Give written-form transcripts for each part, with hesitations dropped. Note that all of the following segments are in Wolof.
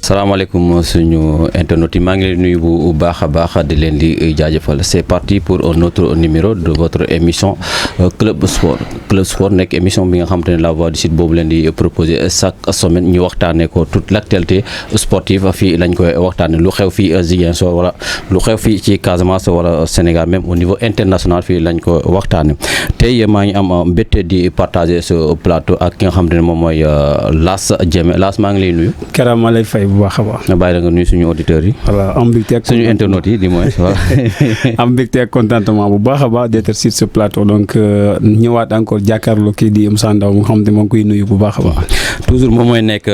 salaamaaleykum suñu internautes yi maa ngi leen nuyu bu baax a baax di leen di jaajëfal c'est parti pour un autre numéro de votre émission Club Sport nekk émission bi nga xamante ne la voix du sud boobu leen di proposer chaque semaine ñu waxtaanee ko toute l'actualité sportive fii lañ koy waxtaanee lu xew fii Ziguinchor wala lu xew fii ci Casamance wala Sénégal même au niveau international fii lañ ko waxtaanee tey maa ngi am mbégte di partager ce plateau ak ki nga xamante ne moom mooy Lass Diémé Lass maa ngi lay nuyu. Kara maa lay fay bu baax a baax. nga bàyyi la nga nuyu suñu auditeurs yi. voilà am mbégte ak suñu internautes yi di moins voilà. am mbégte ak contentement bu baax a baax d'être sur ce plateau donc ñëwaat encore jàkkaarloo kii di Moussa Ndaw mu xam ne moo ngi koy nuyu bu baax a baax. toujours moom mooy nekk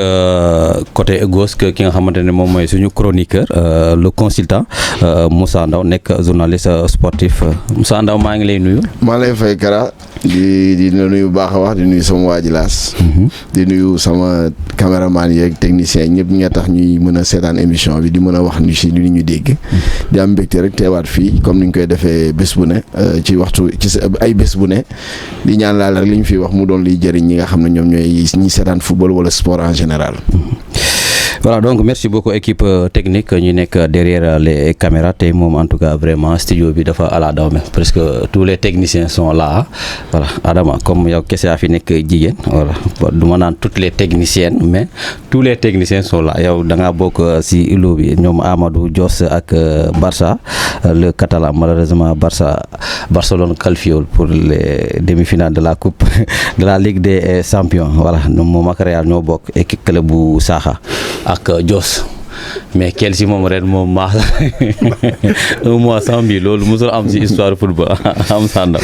côté gauche ki nga xamante ne moom mooy suñu chroniqueur le consultant Moussa Ndaw nekk journaliste sportif Moussa Ndaw maa ngi lay nuyu. maa lay fay Kara di nuyu bu baax a wax di nuyu sama waa ji Lass di nuyu sama caméraman yeeg technicien ñëpp ñi nga tax ñuy mën a seetaan émission bi di mën a wax ni si li ñu dégg di am mbégte rek teewaat fii comme ni ñu koy defee bés bu ne ci waxtu ci ay bés bu ne di ñaan laal rek li ñu fi wax mu doon liy jëriñ ñi nga xam ne ñoom ñooy ñi seetaan football wala sport en général. Voilà, donc merci beaucoup équipe technique ñu nekk derrière les caméras tey moom en tout cas vraiment studio bi dafa ala dawme presque tous les techniciens sont là voilà Adama comme yow kese yaa fi nekk jigéen voilà du ma naan toutes les techniciennes mais tous les techniciens sont là yow da ngaa bokk si ilo bi ñoom Amadou Dios ak Barça le Catalan malheureusement Barcelone qualifié pour les demi-finales de la coupe de la Ligue des Champions voilà moom ak Real ñoo bokk équipe club bu Saxa ak Jos mais Chelsea moom ren moom maax un mois sans bi loolu musul am ci histoire football am sànda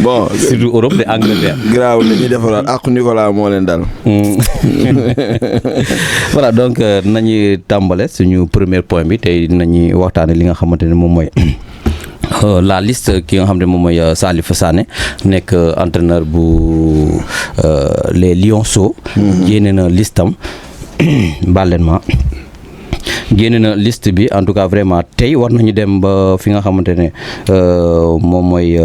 bon surtout Europe de Angleterre graaw li ñuy defaraat ak Nicolas moo leen dal. voilà donc nañu tàmbale suñu premier point bi tey nañu waxtaane li nga xamante ne moom mooy la liste ki nga xam ne moom mooy Salif Sané nekk entraîneur bu les Lionceaux génne na listam bàlleen génne na liste bi en tout cas vraiment tey war nañu dem ba fi nga xamante ne moom mooy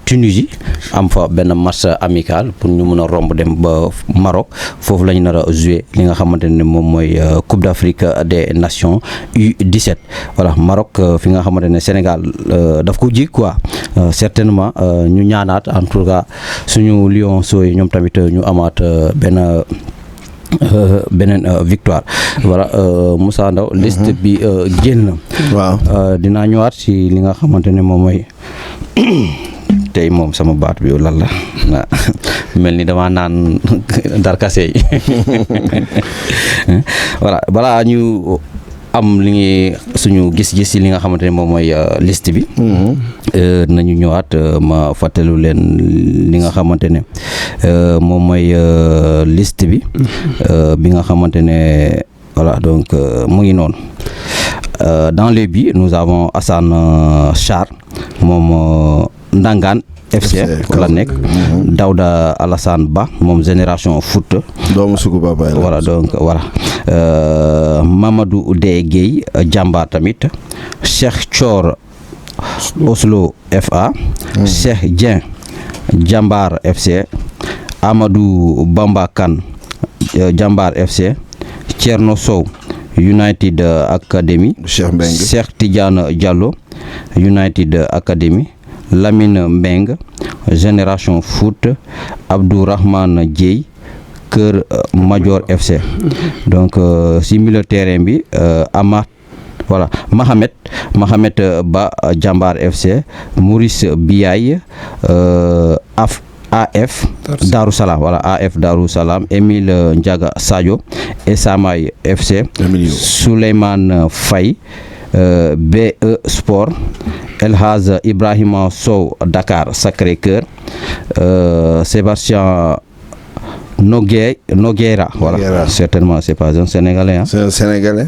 Tunisie am fa benn match amical pour ñu mën a romb dem ba Maroc foofu la ñu nar a jouer li nga xamante ne moom mooy Coupe d'Afrique des Nations U17 voilà Maroc fi nga xamante ne Sénégal daf ko ji quoi certainement ñu ñaanaat en tout cas suñu Lionceaux yi ñoom tamit ñu amaat beneen victoire voilà Moussa Ndaw liste bi génn na waaw dinaa ñëwaat ci li nga xamante ne moom mooy tey moom sama baat bi lan la mel ni dama naan darkase yi voilà balaa ñu am li ngi suñu gis-gis ci li nga xamante ne moom mooy liste bi nañu ñëwaat ma fàttalu leen li nga xamante ne moom mooy liste bi bi nga xamante ne voilà donc mu ngi noonu dans les buts nous avons Assane Sarr moom Ndangaan FC la nekk Daouda Alassane Ba moom Génération Foot doomu sugu papa voilà donc voilà Mamadou De Gueye Jàmbaar tamit Cheikh Thior Oslo FA Cheikh Dieng Jàmbaar FC Amadou Bamba Kane Jàmbaar FC Thierno Sow United Academy Cheikh Tidiane Diallo United Academy Lamine Mbeng Génération Foot Abdourahmane Dieye Kër Major FC donc si milieu terrain bi voilà Mohamed Ba Jàmbaar FC Maurice Biaye AF Darou Salam voilà AF Darou Salam Émile Ndiaga Sadio Esamay FC Souleymane Faye BE Sport El Hadj Ibrahima Sow Dakar Sacré-Cœur Sébastien Nogueira voilà certainement c'est pas un Sénégalais c'est un Sénégalais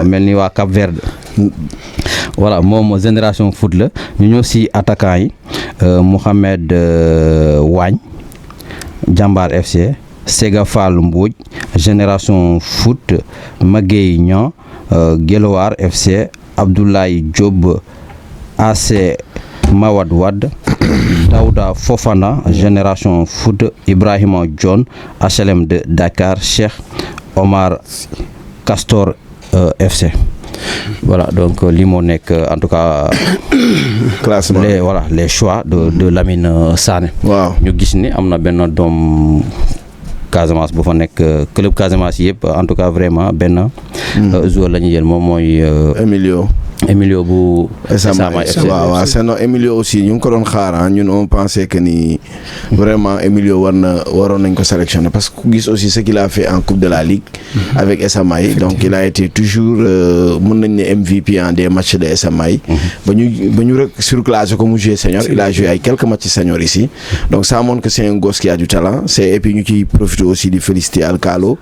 mel ni waa Cap Vert voilà moom Génération Foot la ñu ñëw si attaquant yi Mohamed Wagne Jàmbaar FC Sega Fall Mbodj Génération Foot Magueye Niang Guelwaar FC Abdoulaye Diop AC Mawad Wade, Daouda Fofana, Génération Foot, Ibrahima John, HLM de Dakar, Cheikh Omar Castor FC. Voilà, donc li moo nekk en tout cas classement les choix de Lamine Sané. waaw ñu gis ni am na benn doom Casamance bu fa nekk club Casamance yëpp en tout cas vraiment benn joueur la ñu jël moom mooy Emilio bu Esama FC. waaw c'est non Emilio aussi ñu ngi ko doon xaar ñun on pensait que ni vraiment Emilio waroon nañ ko sélectionner parce que ku gis aussi ce qu'il a fait en coupe de la ligue avec Esama donc il a été toujours mën nañ ne MVP en des matchs de Esama ba ñu rek surclassé ko mu joué senior il a joué ay quelques matchs senior ici donc ça montre que c'est un gosse qui a du talent et puis ñu ciy profité aussi di féliciter Alcalo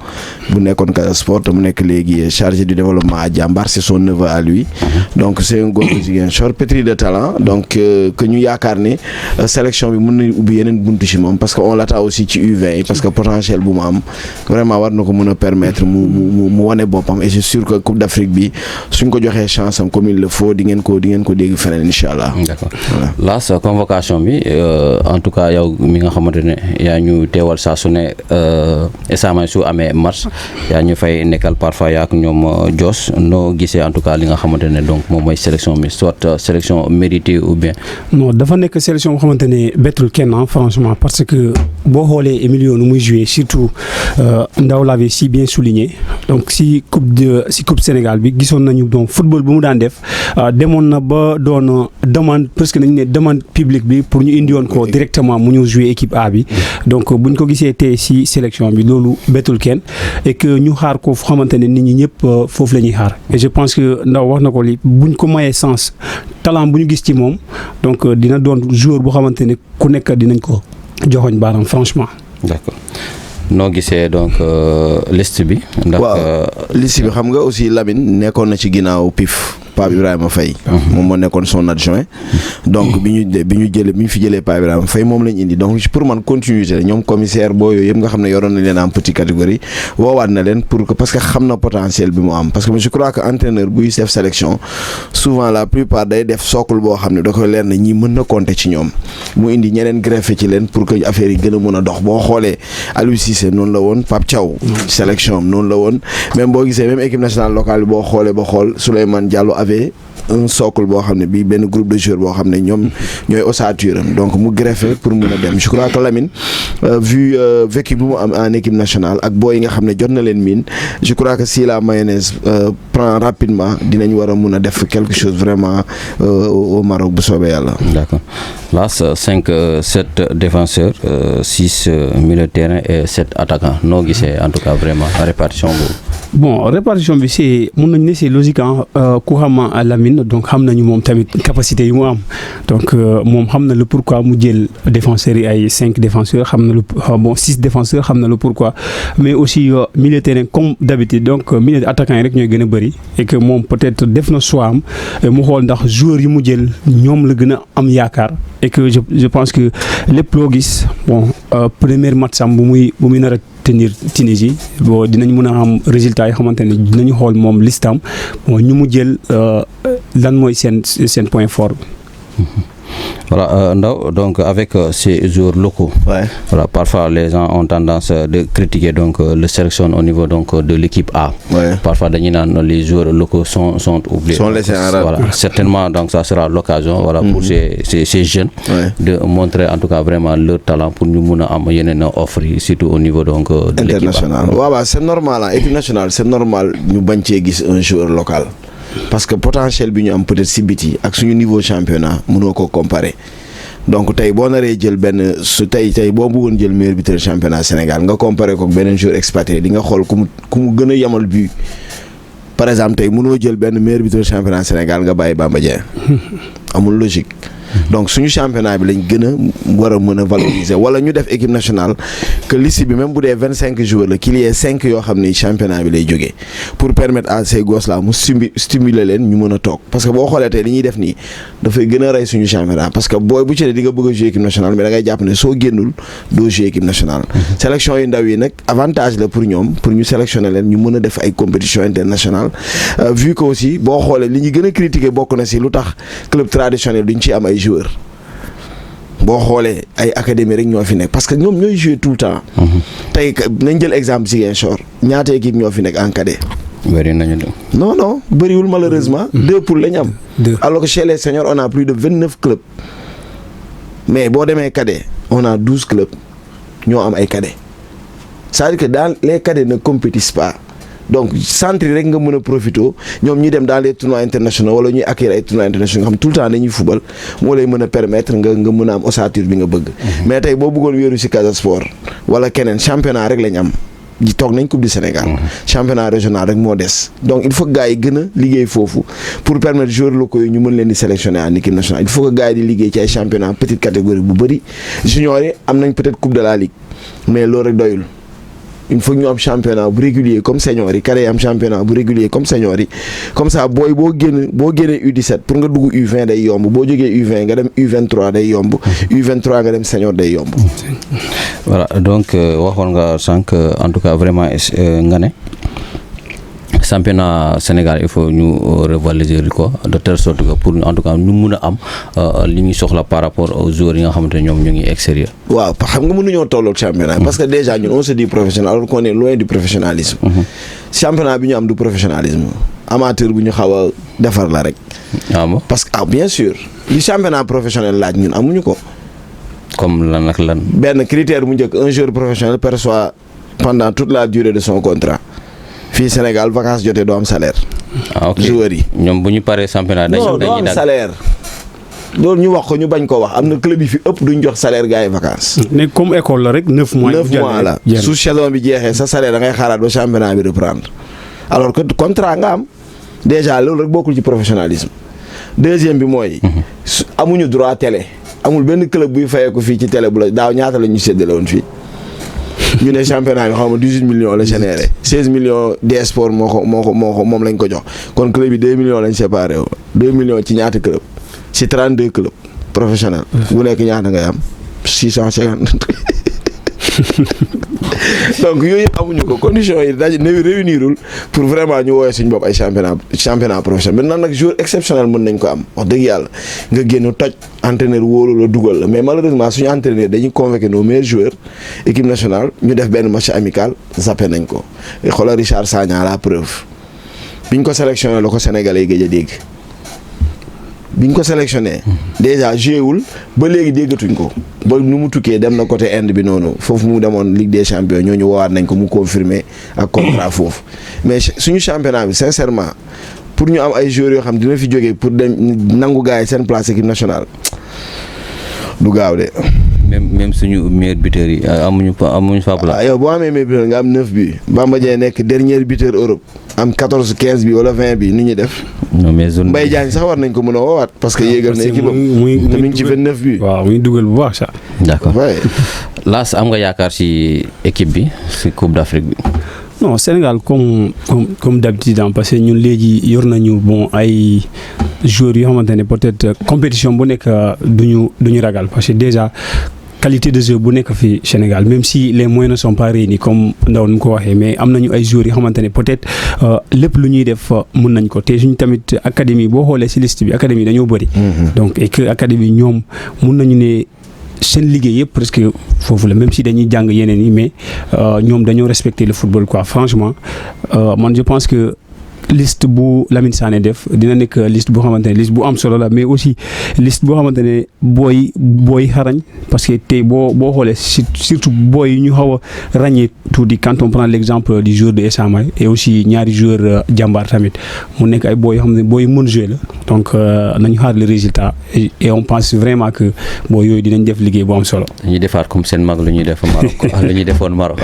bu nekkoon Casa Sport mu nekk léegi chargé du développement à Diambar, c'est son neveu à lui. Donc c'est un gosse Ziguinchor pétri de talent donc que ñu yaakaar ne sélection bi mën na ubbi yeneen buntu ci moom parce que on l'attend aussi ci U20 parce que potentiel bu mu am vraiment war na ko mën a permettre mu wane boppam et c'est sûr que Coupe d'Afrique bi suñ ko joxee chance am comme il le faut di ngeen ko dégg feneen inchallah. D'accord. Là sa convocation bi en tout cas yow mi nga xamante ne yaa ñu teewal saa su ne Esama su amee match yaa ñu fay nekkal parfois yaa ak ñoom Jos noo gisee en tout cas li nga xamante ne donc moom mooy sélection bi soit sélection méritée ou bien. non dafa nekk sélection boo xamante ne bettul kenn franchement parce que boo xoolee Emilio nu muy joué surtout Ndaw l'avait si bien souligné donc si coupe Sénégal bi gisoon nañu donc football bu mu daan def demoon na ba doon demande presque nañu ne demande publique bi pour ñu indi woon ko directement mu ñëw jouer équipe A bi donc buñ ko gisee tey si sélection bi loolu bettul kenn et que ñu xaar ko fu xamante ne nit ñi ñëpp foofu la ñuy xaar et je pense que Ndaw wax na ko li buñ ko mayee sens talent bu ñu gis ci moom donc dina doon joueur boo xamante ne ku nekk dinañ ko joxoñ baaraam franchement. D'accord. noo gisee donc liste bi. ndax liste bi xam nga aussi Lamine nekkoon na ci ginnaaw PIF Pape Ibrahima Faye. moom moo nekkoon son adjoint. donc bi ñu fi jëlee Pape Ibrahima Faye moom lañ indi donc pour man continuité la ñoom commissaire boo yooyu yëpp nga xam ne yoroon na leen en petite catégorie woowaat na leen parce que xam na potentiel bi mu am parce que je crois que entraîneur buy def sélection souvent la plupart day def socle boo xam ne da koy leer na ñi mën na compter ci ñoom mu indi ñeneen greffé ci leen pour que affaire yi gën a mën a dox boo xoolee Aliou Cissé noonu la woon Pape Thiaw sélection noonu la woon même boo gisee même équipe nationale locale bi boo xoolee ba xool Souleymane Diallo avait un socle boo xam ne bii benn groupe de joueurs boo xam ne ñoom ñooy ossature am donc mu greffé pour mun a dem je crois que Lamine vu vécu bu mu am en équipe nationale ak boo yi nga xam ne jot na leen miin je crois que si la mayonnaise prend rapidement dinañ war a mun a def quelque chose vraiment au Maroc bu soobee yàlla. D'accord. Là 7 défenseurs 6 milieu de terrain et 7 attaquants noo gisee en tout cas vraiment répartition boobu. bon répartition bi c'est mun nañu ne c'est logique ku xam Lamine donc xam nañu moom tamit capacité yu mu am donc moom xam na le pourquoi mu jël défenseurs yi ay 5 défenseurs xam na lu 6 défenseurs xam na le pourquoi mais aussi milieu de terrain comme d'habitude donc milieu attaquant yi rek ñooy gën a bëri et que moom peut-être def na choix am mu xool ndax joueurs yi mu jël ñoom la gën a am yaakaar et que je pense que lépp loo gis bon premier match am bu muy nar a tenir Tunisie bon dinañ mën a am résultat yi xamante ne dinañu xool moom listam bon ñu mu jël lan mooy seen point fort bi. Voilà, Ndaw, donc avec ces joueurs locaux, voilà, parfois les gens ont tendance de critiquer donc le sélection au niveau donc de l'équipe A. Parfois les joueurs locaux sont oubliés. Sont laissés en rade. Voilà, certainement donc ça sera l'occasion voilà pour ces jeunes de montrer en tout cas vraiment leur talent pour nous mouna am yenen offre surtout au niveau donc de l'équipe A. Voilà, c'est normal équipe nationale, c'est normal ñu bañ ci gis un joueur local. Parce que potentiel bi ñu am peut-être si biti ak suñu niveau championnat mënoo ko comparer donc tey boo naree jël benn su tey boo bëggoon jël meilleur buteur championnat Sénégal nga comparer ko ak beneen joueur expatrié di nga xool ku mu gën a yamal but par exemple tey mënoo jël benn meilleur buteur championnat Sénégal nga bàyyi Bamba Dieng amul logique donc suñu championnat bi lañ gën a war a mën a valoriser wala ñu def équipe nationale que liste bi même bu dee 25 joueurs la qu'il y ait 5 yoo xam ni championnat bi lay jógee pour permettre à ces gosses là mu stimuler leen ñu mën a toog parce que boo xoolee tey li ñuy def nii dafay gën a rey suñu championnat parce que booy bu ci ne di nga bëgg a jouer équipe nationale mais da ngay jàpp ne soo génnul doo jouer équipe nationale sélection yu ndaw yi nag avantage la pour ñoom pour ñu sélectionner leen ñu mën a def ay compétition internationale vu que aussi boo xoolee li ñu gën a critiquer bokk na si lu tax club traditionnel duñ ci am ay joueurs boo xoolee ay académie rek ñoo fi nekk parce que ñoom ñooy jouer tout le temps tey nañ jël exemple Ziguinchor ñaata équipe ñoo fi nekk en cadet bëri nañu de. non bëriwul malheureusement 2 poules la ñu am alors que chez les seniors on a plus de 29 clubs mais boo demee cadet on a 12 clubs ñoo am ay cadets c'est-à-dire que dans les cadets ne compétissent pas donc centre rek nga mën a profité ñoom ñuy dem dans les tournois internationaux wala ñuy acquérir ay tournois internationaux nga xam tout le temps dañuy football moo lay mën a permettre nga mën a am ossature bi nga bëgg. mais tey boo bëggoon wéeru ci Casa Sport wala keneen championnat rek lañ am ji toog nañ coupe du Sénégal. championnat régional rek moo des. donc il faut que gars yi gën a liggéey foofu pour permettre joueurs locaux yi ñu mën leen di sélectionner en équipe nationale il faut que gars yi di liggéey ci ay championnat petite catégorie bu bëri juniors yi am nañ peut-être coupe de la ligue mais loolu rek doyul. il faut ñu am championnat bu régulier comme seniors yi cadets yi am championnat bu régulier comme seniors yi comme ça booy boo génnee U17 pour nga dugg U20 day yomb boo jógee U20 nga dem U23 day yomb U23 nga dem senior day yomb. voilà donc waxoon nga sànq en tout cas vraiment nga ne championnat Sénégal il faut ñu revaloriser ko de telle sorte que pour en tout cas ñu mun a am li ñuy soxla par rapport aux joueurs yi nga xamante ne ñoom ñu ngi extérieur. waaw xam nga mënuñoo tolloog championnat. parce que déjà ñun on se dit professionnel alors qu'on est loin du professionnalisme. championnat bi ñu am du professionnalisme amateur bu ñu xaw a defar la rek. parce que bien sûr li championnat professionnel laaj ñun amuñu ko. comme lan ak lan. benn critère bu njëkk un joueur professionnel perçoit pendant toute la durée de son contrat. fii Sénégal vacances jotee doo am salaire. ok joueurs yi. ñoom bu ñu paree championnat dañuy doo am salaire. loolu ñu wax ko ñu bañ ko wax am na club yi fi ëpp duñ jox salaire gars yi vacances. ne comme école la rek 9 mois. 9 mois la su saison bi jeexee sa salaire da ngay xaaraat ba championnat bi reprendre alors que contrat nga am déjà loolu rek bokkul ci professionnalisme. deuxième bi mooy. amuñu droit télé. amul benn club buy fayee ko fii ci télé bu la daaw ñaata la ñu séddale woon fii. ñu ne championnat bi xaw ma 18 millions la généré 16 millions des sports moom lañ ko jox kon club yi 2 millions lañ séparé woo 2 millions ci ñaata club ci 32 club professionnel bu nekk ñaata ngay am 650 donc yooyu yëpp amuñu ko conditions yi daje ne réunirul pour vraiment ñu woowee suñu bopp ay championnat professionnel maintenant nag joueur exceptionnel mën nañ ko am wax dëgg yàlla nga génn toj entraîneur wóolu la dugal la mais malheureusement suñu entraîneur dañuy convoqué nos meilleurs joueurs équipe nationale ñu def benn match amical zappé nañ ko xoolal Richard Sagna la preuve biñ ko sélectionné la ko Sénégalais yi gëj a dégg biñ ko sélectionné déjà joué wul ba léegi déggatuñ ko ba nu mu tukkee dem na côté Inde bi noonu foofu mu demoon Ligue des champions ñooñu woowaat nañ ko mu confirmer ak contrat foofu mais suñu championnat bi sincèrement pour ñu am ay joueurs yoo xam dina fi jógee pour dem nangu gars yi seen place équipe nationale du gaaw de. même suñu meilleur buteur yi amuñu fa place. yow boo amee meilleur buteur nga am 9 bi Bamba Dieng nekk dernier buteur Europe am 14 15 bi wala 20 bi nu ñuy def. non mais zone Mbaye Diagne sax war nañ ko mën a woowaat parce que yéegal na équipe am te mi ngi ci 29 bi. waaw muy dugal bu baax sax. d'accord Lass am nga yaakaar ci équipe bi ci Coupe d'Afrique bi. non Sénégal comme d'habitude parce que ñun léegi yor nañu bon ay joueurs yoo xamante ne peut-être compétition bu nekk duñu ragal parce que déjà qualité de jeu bu nekk fi Sénégal même si les moyens ne sont pas réunis comme ndaw nu ko waxee mais am nañu ay joueurs yoo xamante ne peut-être lépp lu ñuy def mun nañ ko te suñu tamit académie boo xoolee ci liste bi académie dañoo bëri. donc et que académie ñoom mun nañu ne. seen liggéey yëpp presque foofu la même si dañuy jàng yeneen yi mais ñoom dañoo respecter le football quoi franchement man je pense que liste bu Lamine Sané def dina nekk liste boo xamante ne liste bu am solo la mais aussi liste boo xamante ne booy xarañ parce que tey boo xoolee surtout booy yi ñu xaw a ràññee tuuti quand on prend l'exemple du joueur de Esama et aussi ñaari joueur jàmbaar tamit mu nekk ay booy yoo xam ne booy mën jouer la donc nañu xaar le résultat et on pense vraiment que booy yooyu dinañ def liggéey bu am solo. dañuy defaat comme seen mag lu ñuy def Maroc lu ñuy defoon Maroc.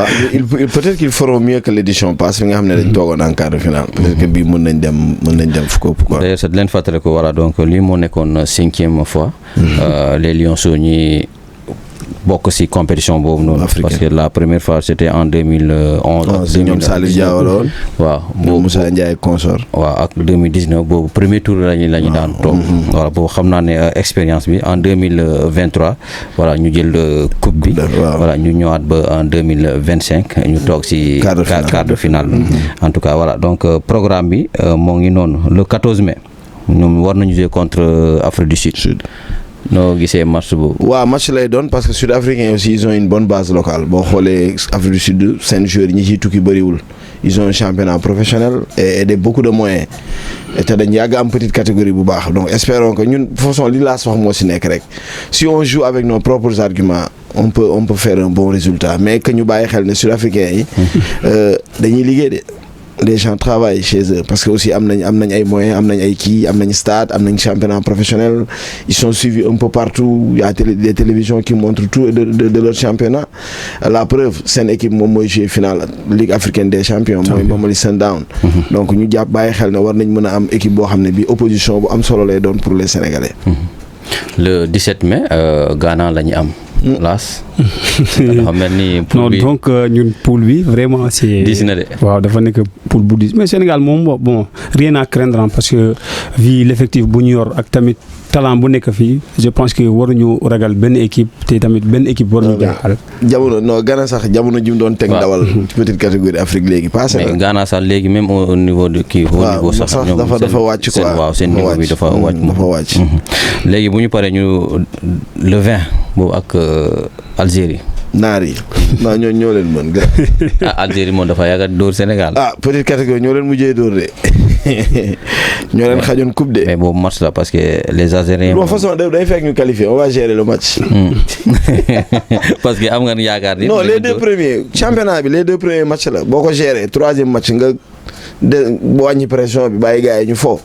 peut-être qu'ils feront mieux que l'édition passée nga xam ne dañ toogoon en quart de finale. parce que bi mën nañ dem fu ko quoi. D'ailleurs leen fàttali ko voilà donc lii moo nekkoon 5e fois. Les Lionceaux ñi bokk ci compétition boobu noonu. Parce que la première fois c'était en 2011. ñoom Salif Diao la woon. waaw boobu Moussa Ndiaye consort. waaw ak 2019 boobu premier tour lañu daan toog. voilà boobu xam naa ne expérience bi en 2023 voilà ñu jël coupe bi. voilà ñu ñëwaat ba en 2025 ñu toog ci quart de finale. En tout cas voilà donc programme bi moo ngi noonu le 14 mai ñoom war nañu jouer contre Afrique du Sud. noo gisee match boobu. waaw match lay doon parce que sud-africains aussi ils ont une bonne base locale boo xoolee Afrique du Sud seen joueurs yi ñi ciy tukki bëriwul ils ont un championnat professionnel et beaucoup de moyens te dañ yàgg am petite catégorie bu baax donc espérons que ñun façon li laas wax moo si nekk rek si on joue avec nos propres arguments on peut faire un bon résultat mais que ñu bàyyi xel ne sud-africains yi dañuy liggéey de. Les gens travaillent chez eux parce que aussi am nañ ay moyens am nañ ay kii am nañ stade am nañ championnat professionnel ils sont suivis un peu partout il y a des télévisions qui montrent tout de leur championnat la preuve seen équipe moom mooy jouer finale Ligue africaine des champions mooy Mamelodi Sundowns donc ñu jàpp bàyyi xel ne war nañ mën a am équipe boo xam ne bi opposition bu am solo lay doon pour les Sénégalais. Le 17 mai Ghana la ñu am. Laas. dafa mel ni poule bi non donc ñun poule bi vraiment c'est. diis na de. waaw dafa nekk poule bu diis mais Sénégal moom bon rien à craindre parce que vu l'effectif bu ñu yor ak tamit talent bu nekk fii je pense que waruñu ragal benn équipe te tamit benn équipe waruñu jaaxal. jamono non Ghana sax jamono ji mu doon teg dawal. ci petite catégorie Afrique léegi passé na. mais Ghana sax léegi même au niveau de kii. au niveau sax ñoom dafa wàcc quoi waaw seen niveau bi dafa wàcc. léegi bu ñu paree ñu le 20 boobu ak Algérie. naar yi non ñoo leen mën gën. Algérie moom dafa yàgg a dóor Sénégal. petite catégorie ñoo leen mujjee dóor de ñoo leen xajoon coupe de. mais boobu match la parce que les Algériens. de façon day fekk ñu qualifié on va gérer le match. parce que am nga yaakaar ni. non les deux premiers championnat bi les deux premiers matchs la boo ko gérer troisième match nga boo wàññi pression bi bàyyi gars yi ñu fo.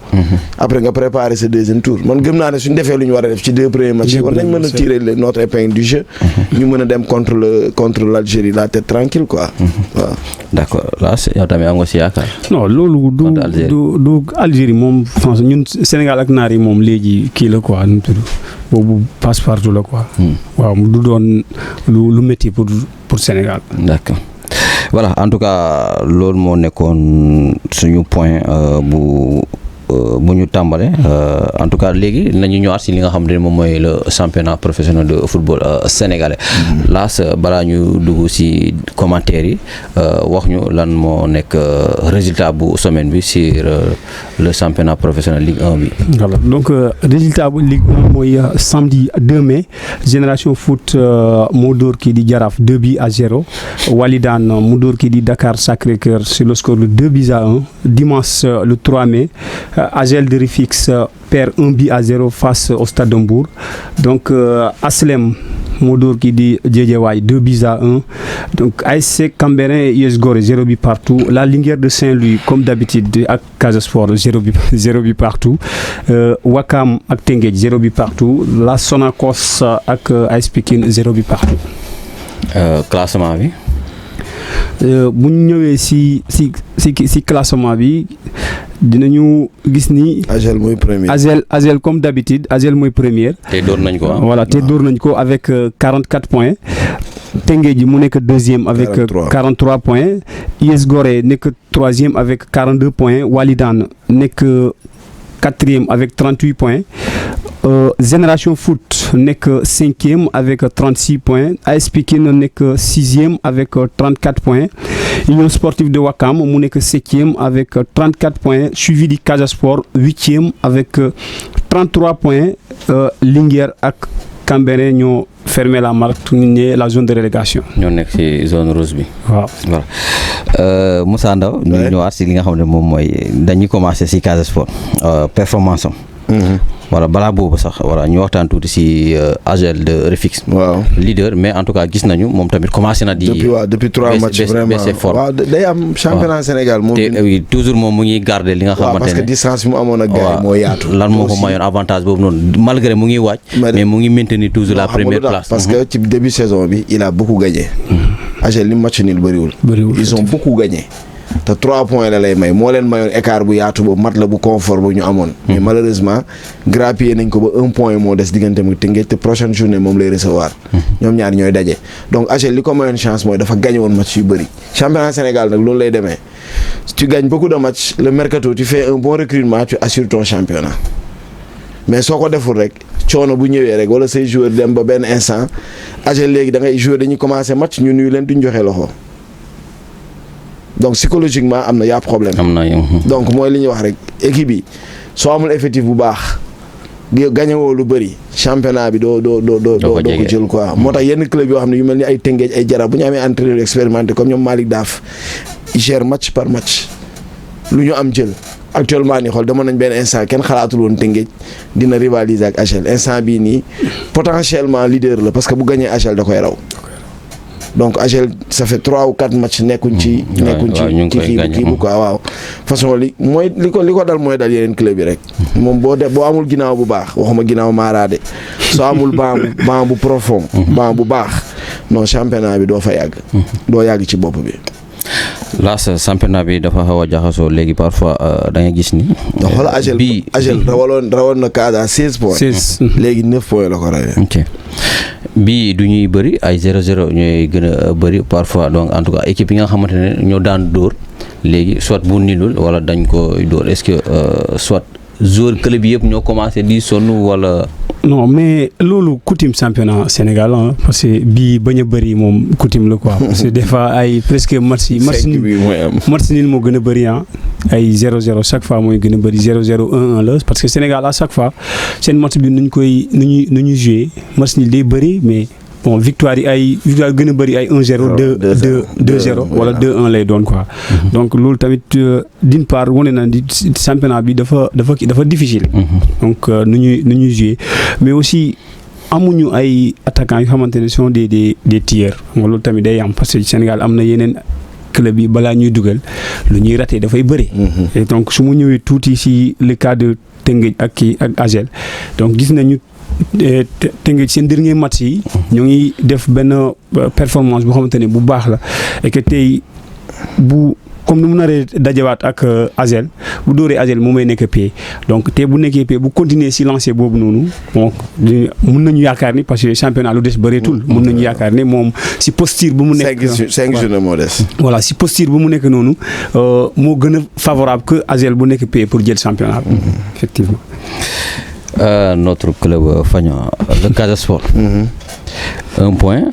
après nga préparer ce deuxième tour man gëm naa ne suñ defee lu ñu war a def ci deux premiers matchs yi war nañ mën a tirer notre épingle du jeu. ñu mën a dem contre l'Algérie la tête tranquille quoi. waaw. d'accord là yow tamit am nga si yaakaar. non loolu du Algérie moom France ñun Sénégal ak naar yi moom léegi kii la quoi nu mu tudd boobu passe-partout la quoi. waaw du doon lu métti pour Sénégal. d'accord. voilà en tout cas loolu moo nekkoon suñu point bu ñu tàmbale en tout cas léegi nañu ñëwaat si li nga xam ne moom mooy le championnat professionnel de football sénégalais. laas balaa ñu dugg si commentaires yi wax ñu lan moo nekk résultat bu semaine bi sur le championnat professionnel Ligue 1 bi. voilà donc résultat bu Ligue 1 mooy samedi 2 mai Génération Foot moo dóor kii di Jaraaf 2-0 Walidane mu dóor kii di Dakar Sacré-Cœur sur le score de 2-1 dimanche le 3 mai. AGEL de Rufisque perd 1-0 face au Stade de Mbour donc Aslem moo dóor kii di Guédiawaye 2-1 donc ASC Cambérène et US Gorée 0 partout la Linguère de Saint-Louis comme d'habitude ak Casa Sport 0 partout Wakam ak Teungueth 0 partout la Sonacos ak AS Pikine 0 partout. classement bi. bu ñu ñëwee si classement bi dinañu gis ni. AGEL mooy premier. AGEL comme d'habitude AGEL mooy première. te door nañ ko voilà te door nañ ko avec 44 points. Teungueth ji mu nekk deuxième avec 43 points. US Gorée nekk troisième avec 42 points. Walidane nekk quatrième avec 38 points. Génération Foot nekk cinquième avec 36 points. AS Pikine nekk sixième avec 34 points. Union Sportive de Ouakam mu nekk septième avec 34 points. Suivi du Casa Sport huitième avec 33 points. Linguère ak Cambérène ñoo fermer la marque ñu la zone de relégation. ñoo nekk ci zone rouge bi. waaw voilà Moussa Ndaw ñu ñëwaat ci li nga xam ne moom mooy dañuy commencer ci Casa Sport performance am. voilà balaa boobu sax voilà ñu waxtaan tuuti ci AGEL de Rufisque. waaw leader mais en tout cas gis nañu moom tamit commencé na di. depuis 3 matchs vraiment waaw day am championnat Sénégal moom. te toujours moom mu ngi garder li nga xamante ne parce que distance bi mu amoon ak gars yi moo yaatu. lan moo ko mayoon avantage boobu noonu malgré mu ngi wàcc. mais mu ngi maintenir toujours la première place. parce que ci début saison bi il a beaucoup gagné. AGEL li match nul bëriwul. ils ont beaucoup gagné. te 3 points la lay may moo leen mayoon écart bu yaatu ba mat la bu confort bu ñu amoon. mais malheureusement grappiller nañ ko ba 1 point moo des diggante ak Teungueth te prochaine journée moom lay recevoir. ñoom ñaar ñooy daje. donc AGEL li ko mayoon chance mooy dafa gagné woon match yu bëri. championnat Sénégal nag loolu lay demee tu gagnes beaucoup de matchs le mercato tu fais un bon recrutement tu assures ton championnat mais soo ko deful rek coono bu ñëwee rek wala say joueurs dem ba benn instant AGEL léegi da ngay joueur dañuy commencer match ñu nuyu leen duñ joxe loxo. donc psychologiquement am na y' a problème. donc mooy li ñuy wax rek équipe yi soo amul effectif bu baax di gagné woo lu bëri championnat bi doo ko jël quoi. moo tax yenn club yoo xam ne yu mel ni ay Teungueth ay Jaraaf bu ñu amee entraîneur expérimenté comme ñoom Malick Daaf ils gèrent match par match lu ñu am jël. actuellement nii xool dama nañ benn instant kenn xalaatul woon Teungueth dina rivaliser ak AGEL instant bii nii potentiellement leader la parce que bu gagné AGEL da koy raw. donc AGEL ça fait 3 ou 4 matchs nekkuñ ci kii bu quoi waaw façon li mooy li ko dal mooy dal yeneen club yi rek moom boo amul ginnaaw bu baax waxuma ginnaaw maaraade soo amul banc bu profond banc bu baax non championnat bi doo fa yàgg doo yàgg ci bopp bi laas championnat bi dafa xaw a jaxasoo léegi parfois da ngay gis ni. xoolal AGEL rawoon na Casa 16 points. 16 léegi 9 points la ko rawee. ok bii du ñuy bëri ay 0-0 ñooy gën a bëri parfois donc en tout cas équipe yi nga xamante ne ñoo daan dóor léegi soit bu nilul wala dañ ko dóor est-ce que soit joueur club yi yëpp ñoo commencé di sonn wala. non mais loolu coutume championnat Sénégal parce que bii bañ a bëri moom coutume la quoi. parce que des fois ay presque match nul moo gën a bëri ay 0-0 chaque fois mooy gën a bëri 0-0 1-1 la parce que Sénégal à chaque fois seen match bi nu ñuy joué match nul day bëri mais bon victoire gën a bëri ay 1-0 2-0 wala 2-1 lay doon quoi. donc loolu tamit d'une part wane na di championnat bi dafa difficile. donc nu ñuy joué mais aussi amuñu ay attaquants yu xamante ne sont des tireurs nga loolu tamit day am parce que Sénégal am na yeneen club yi balaa ñuy dugal lu ñuy raté dafay bëri. et donc su mu ñëwee tuuti si le cas de Teungueth ak AGEL donc gis nañu. Teungueth seen dernier match yi ñoo ngi def benn performance bu xamante ne bu baax la et que tey bu comme ni mu naree dajawaat ak AGEL bu dóoree AGEL moom may nekk pied donc tey bu nekkee pied bu continuer si lancé boobu noonu donc mun nañu yaakaar ni parce que championnat lu des bëreetul mun nañu yaakaar ne moom si posture bu mu nekk 5 journées moo des. voilà si posture bu mu nekk noonu moo gën a favorable que AGEL bu nekk pied pour jël championnat effectivement. Notre club Fagnon le Casa Sport. 1 point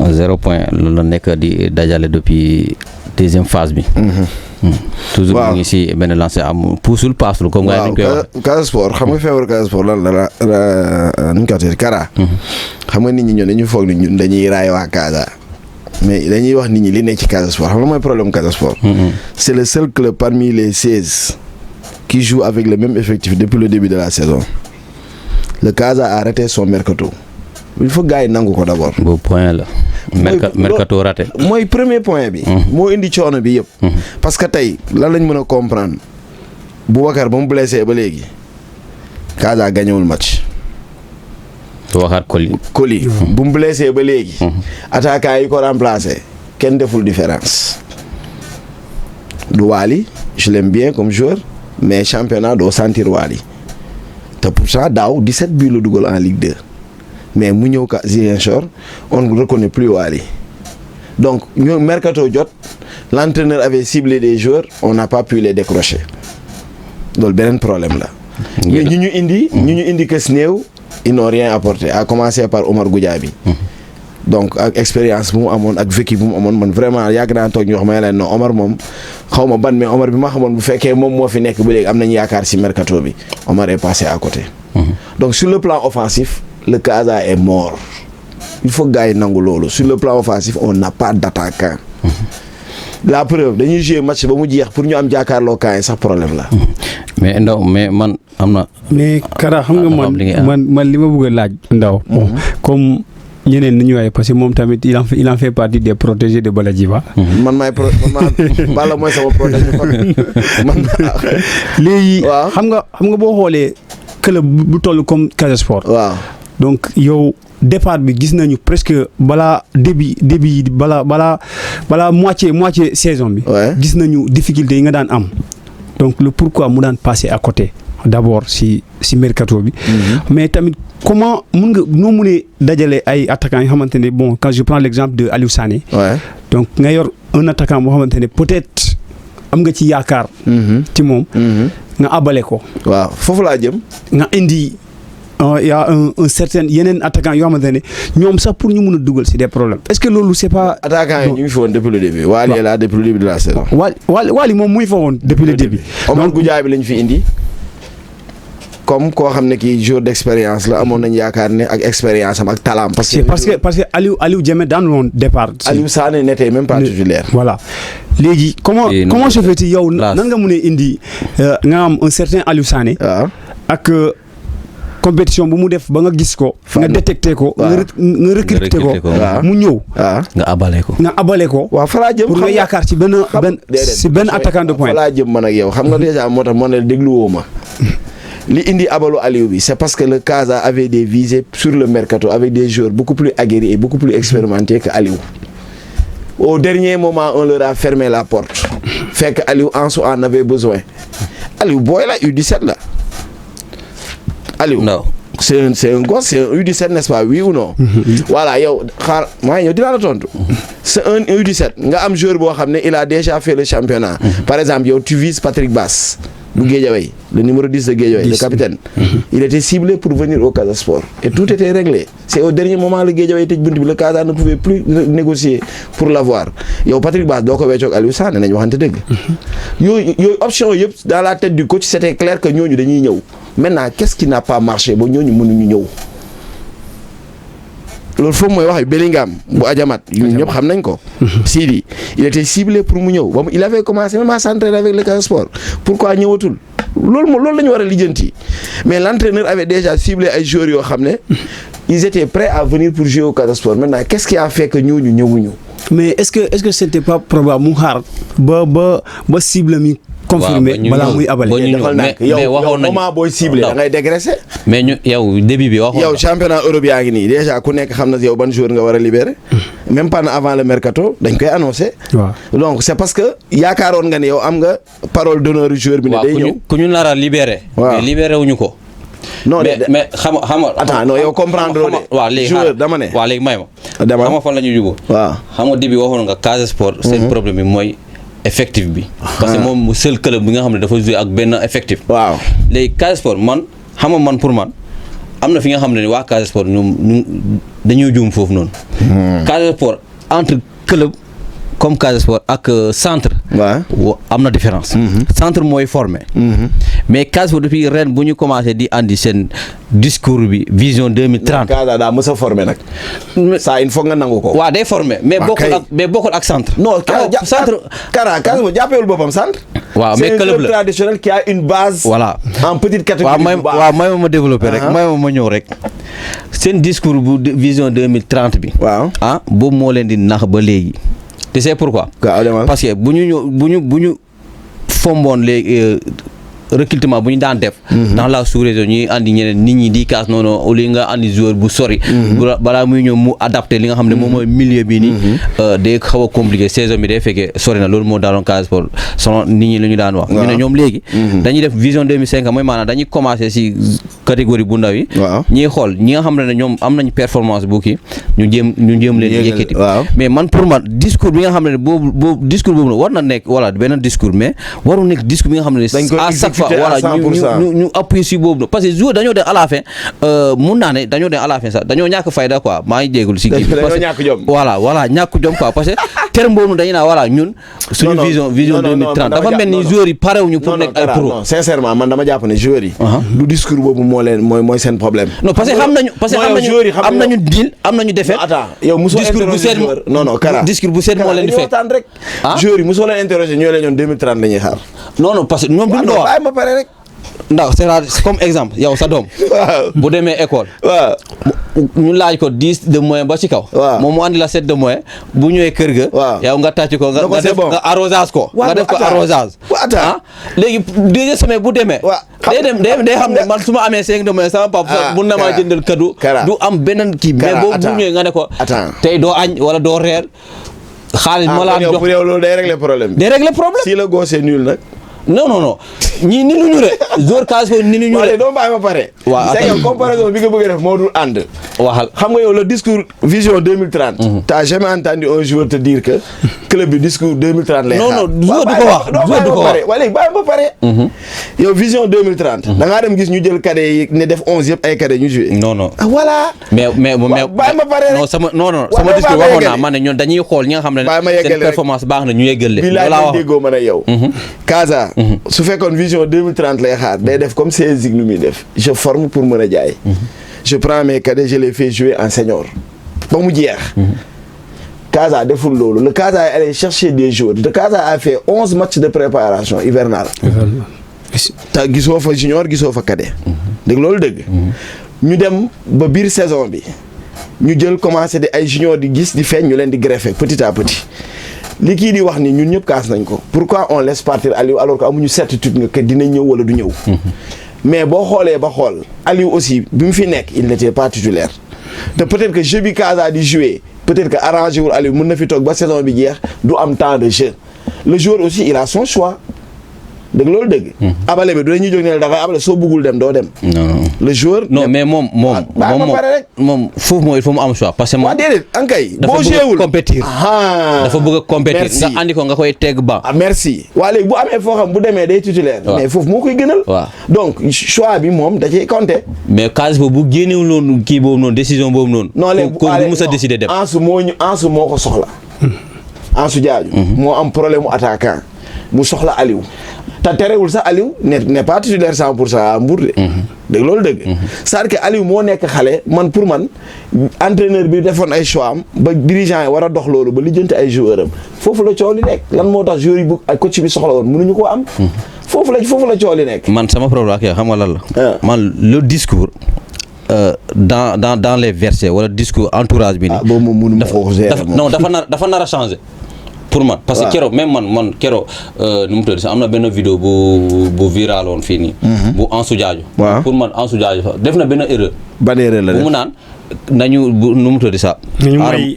0 point la nekk di dajale depuis deuxième phase bi. toujours mu ngi si benn lancé am puusul paasul comme nga ñu koy wax. Casa Sport xam nga feebaru Casa Sport lan la nu ñu ko waxee Kara. xam nga nit ñi ñoo dañu foog ni ñun dañuy raay waa Casa mais dañuy wax nit ñi li nekk ci Casa Sport xam nga mooy problème Casa Sport. c'est le seul club parmi les 16 qui joue avec le même effectif depuis le début de la saison. Le Casa a raté son mercato il faut gars yi nangu ko d'abord. boobu point la. mercato raté. mooy premier point bi. moo indi coono bi yëpp. parce que tey lan lañ mën a comprendre Boubacar ba mu blessé ba léegi Casa gañewul match. waxaat Coly. bu mu blessé ba léegi. attaquant yi ko remplacé kenn deful différence. du Wally je l'aime bien comme joueur mais championnat doo sentir Wally. te pourtant daaw 17 buts la dugal en Ligue 2 mais mu ñëw ka Ziguinchor on ne reconnaît plus Wally donc ñu mercato jot l'entraîneur avait ciblé des joueurs on n'a pas pu les décrocher loolu beneen problème la. mais ñu indi kës néew ils n'ont rien apporté à commencer par Omar Goudiaby. donc ak expérience bu mu amoon ak vécu bu mu amoon man vraiment yàgg naa toog ñu wax ma leen non Omar moom xaw ma ban mais Omar bi ma xamoon bu fekkee moom moo fi nekk ba léegi am nañu yaakaar ci mercato bi Omar est passé à côté. donc sur le plan offensif le Casa est mort il faut gars yi nangu loolu sur le plan offensif on n'a pas d'attaquant. la preuve dañuy jouer match ba mu jeex pour ñu am jàkkaarloo kaay sax problème la. mais Ndaw mais man am na. mais Kara xam nga man li ma bëgg a laaj Ndaw. comme. ñeneen ni ñu waaye parce que moom tamit il en fait partie des protégés de Balajiba. man Bala mooy sama protégé man. léegi xam nga boo xoolee club bu toll comme Casa Sport. waaw donc yow départ bi gis nañu presque balaa début balaa moitié saison bi. gis nañu difficulté yi nga daan am donc le pourquoi mu daan passer à côté d'abord si mercato bi. mais tamit comment noo mënee dajale ay attaquants yi xamante ne bon quand je prends l'exemple de Aliou Sané. donc nga yor un attaquant boo xamante ne peut-être am nga ci yaakaar. ci moom. nga abale ko. waaw foofu laa jëm. nga indi y a un certain yeneen attaquant yoo xamante ne ñoom sax pour ñu mun a dugal c'est des problèmes est-ce que loolu c'est pas. attaquant yi ñu ngi fi woon depuis le début. Wally est là depuis le début de la saison. Wally moom muy fa woon depuis le début. Omar Goudiaby bi lañ fi indi. comme koo xam ne kii jour d'expérience la amoon nañu yaakaar ne ak expérience am ak talent. parce que Aliou Diémé daan woon départ. Aliou Sané n'était même pas titulaire. voilà léegi comment se fait yow nan nga mun a indi nga am un certain Aliou Sané. ak compétition bu mu def ba nga gis ko. nga détecté ko. nga recruté ko. mu ñëw. nga abale ko. waaw fa laa jëm pour nga yaakaar ci benn attaquant de pointe. fa laa jëm man ak yow xam nga déjà moo tax moo ne dégluwoo ma. li indi abalu Aliou bi c'est parce que le Casa avait des visées sur le mercato avec des joueurs beaucoup plus aguerris et beaucoup plus expérimentés que Aliou. Au dernier moment on leur a fermé la porte. Fait que Aliou en avait besoin. Aliou booy la U17 la. Aliou. non c'est un gosse, c'est un U17 n'est-ce pas, oui ou non? Voilà yow xaar maa yow dinaa la tontu. C'est un U17 nga am joueur boo xam ne il a déjà fait le championnat. Par exemple yow tu vises Patrick Bass. bu Guédiawaye, le numéro 10 de Guédiawaye, le capitaine. Il était ciblé pour venir au Casa Sport. Et tout était réglé. C'est au dernier moment le Guédiawaye était buntu bi le Casa ne pouvait plus négocier pour l'avoir. Yow Patrick Bass doo ko weccoog Aliou Sané nañu waxante dëgg. yooyu option yëpp dans la tête du coach c'était clair que ñooñu dañuy ñëw. Maintenant qu'est-ce qui n'a pas marché ba ñooñu mënuñu ñëw. loolu foofu mooy wax Bellingham bu Adjamat ñun ñëpp xam nañ ko. Sidi il était ciblé pour mu ñëw ba il avait commencé même à s'entraîner avec le Casa Sport pourquoi ñëwatul loolu la ñu war a lijjanti mais l'entraîneur avait déjà ciblé ay joueurs yoo xam ne ils étaient prêts à venir pour jouer au Casa Sport maintenant qu'est-ce qui a fait que ñooñu ñëwuñu. mais est-ce que c'était pas probable mu xaar ba cible mi. confirmé balaa muy abale. mais waxoon nañu moment booy ciblé da ngay dégraisser. mais ñu yow début bi waxoon yow championnat Europe yaa ngi nii déjà ku nekk xam na yow ban joueur nga war a libérer. même pas avant le mercato dañ koy annoncé. waaw donc c'est parce que yaakaaroon nga ne yow am nga parole d'honneur joueur bi ne day ñëw. ku ñu nar a libéré. mais libéré wuñu ko. non mais xam nga. attends non yow comprendre loo de. waaw léegi joueur dama ne. waaw léegi may ma. dama xam nga fan la ñu jugoo. waaw xam nga début waxoon nga Casa Sport. seen problème bi mooy. effectif bi. parce que moom seul club bi nga xam ne dafa jouer ak benn effectif. waaw léegi Casa Sport man xam nga man pour man am na fi nga xam ne waa Casa Sport ñoom dañuy juum foofu noonu. Casa Sport entre club comme Casa Sport ak centre. waaw am na différence. centre mooy formé. mais Casa Sport depuis ren bu ñu commencé di andi seen discours bi vision 2030. Casa daa mës a formé nag. ça il faut nga nangu ko. waaw day formé mais bokkul ak centre. non centre. Casa Sport jàppewul boppam centre. waaw mais club la traditionnel qui a une base. voilà en petite catégorie. waaw may ma développer rek may ma ñëw rek. seen discours bu vision 2030 bi. waaw boobu moo leen di nax ba léegi. tu sais pourquoi. parce que bu ñu fomboon léegi recrutement bu ñu daan def. dans la sous-région ñuy andi ñeneen nit ñi di kaas noonu au lieu nga andi joueur bu sori. balaa muy ñëw mu adapté li nga xam ne moom mooy milieu bi nii. day xaw a compliqué saison bi day fekkee sori na loolu moo daaloon Casa Sport selon nit ñi lu ñu daan wax. ñu ne ñoom léegi. dañuy def vision 2005 mooy maanaam dañuy commencé si catégorie bu ndaw yi. ñiy xool ñi nga xam ne ñoom am nañ performance bu kii ñu jéem leen yëkkati. mais man pour man discours bi nga xam ne boobu discours boobu war na nekk voilà benn discours mais waru nekk discours bi nga xam ne à chaque fois voilà ñu appuyer si boobu parce que joueur dañoo dem à la fin mun naa ne dañoo dem à la fin sax dañoo ñàkk fayda quoi maa ngi jéegul si kii dañoo ñàkk jom voilà ñàkk jom quoi parce que terme boobu dañu naa voilà ñun suñu vision 2030 dafa mel ni joueurs yi parewuñu pour nekk ay pro. non sincèrement man dama jàpp ne joueurs yi du discours boobu moo leen mooy seen problème. non parce que am nañu deal am nañu défaite. attends yow mosoo interroger joueur non Kara discours bu seet moo leen di fekk rek joueurs yi mosoo leen interroger ñoo leen ñoon 2030 la ñuy xaar. non parce que ñoom duñ ko wax ma pare rek. ndax c'est comme exemple yow sa doom. waaw bu demee école. waaw ñu laaj ko 10 de moyen ba ci kaw. waaw moom mu andi la 7 de moyen bu ñëwee kër ga. waaw yow nga tàcc ko nga def nga arrosage ko. waaw nga def ko arrosage. waaw léegi deuxième semaine bu demee. waaw day xam ne man su ma amee 5 de moyen sama papa. mun na maa jëndal cadeau. du am beneen kii mais boobu bu ñëwee nga ne ko. tey doo añ wala doo reer. xaalis ma laa jox pour yow loolu day régler problème. day régler problème si le gosse est nul nag. non ñii ni lu ñu rek jour cas foofu ni lu ñu rek. doo bàyyi ma pare. waaw c'est que comparaison bi nga bëgg a def moo dul ànd. waxal xam nga yow le discours vision 2030. t'as jamais entendu un joueur te dire que club bi discours 2030 lay xaar. non joueur du ko wax joueur du ko wax waaw léegi bàyyi ma pare. yow vision 2030. da ngaa dem gis ñu jël cadet yi ne def 11 yëpp ay cadet ñu joué. non voilà. mais bàyyi ma pare rek. non sama discours waxoon naa man ne ñoom dañuy xool ñi nga xam ne seen performance baax na ñu yeggal leen. loolaa wax bi déggoo mën a yow. Casa su fekkoon vision 2030 lay xaar day def comme CSIC lu muy def je forme pour mën a jaay. je prends mes cadets je les fais jouer en senior ba mu jeex. Casa deful loolu le Casa est allé chercher des joueurs le Casa a fait 11 matchs de préparation hivernale. te gisoo fa junior gisoo fa cadet. dëgg loolu dëgg. ñu dem ba biir saison bi ñu jël commencé di ay junior di gis di feeñ ñu leen di greffer petit à petit. li kii di wax ni ñun ñëpp kaas nañ ko pourquoi on laisse partir Aliou alors que amuñu certitude nga que dina ñëw wala du ñëw. mais boo xoolee ba xool Aliou aussi bi mu fi nekk il n'était pas titulaire te peut-être que jeu bi Casa di jouer peut-être que arrangé wul Aliou mën na fi toog ba saison bi jeex du am temps de jeu le joueur aussi il a son choix. dëgg loolu dëgg. abale bi du la ñuy jóg ne la dafay abale soo bëggul dem doo dem. non le joueur. non mais moom foofu mooy il faut mu am choix parce que moom. waaw déedéet ankay boo dafa bëgg a compétir. dafa bëgg a compétir nga andi ko nga koy teg ba. merci waa léegi bu amee foo xam bu demee day titulaire. mais foofu moo koy gënal. waaw donc choix bi moom da ciy compter. mais cas boobu bu génnewul noonu kii boobu noonu décision boobu noonu. non léegi ko bu mus a décider dem. Ansu moo ko soxla. Ansu Diadio. moo am problème mu attaquant mu soxla Aliou. te terewul sax Aliou n'est pas titulaire 100% à Mbour de. dëgg loolu dëgg. c'est-à-dire que Aliou moo nekk xale man pour man entraîneur bi defoon ay choix am ba dirigeant yi war a dox loolu ba lijjanti ay joueur am foofu la coow li nekk lan moo tax joueur yi bu ak coach bi soxla woon mënuñu koo am. foofu la coow li nekk. man sama problème ak yow xam nga lan la. man le discours. dans les versets wala discours entourage bi. boobu moom mënu ma ko gérer non dafa nar a changer. pour man parce que keroog même man keroog nu mu tudd sax am na benn vidéo bu viral woon fii nii. bu Ansu Diadio. pour man Ansu Diadio def na benn erreur. ban erreur la def bu mu naan nañu nu mu tudd sax.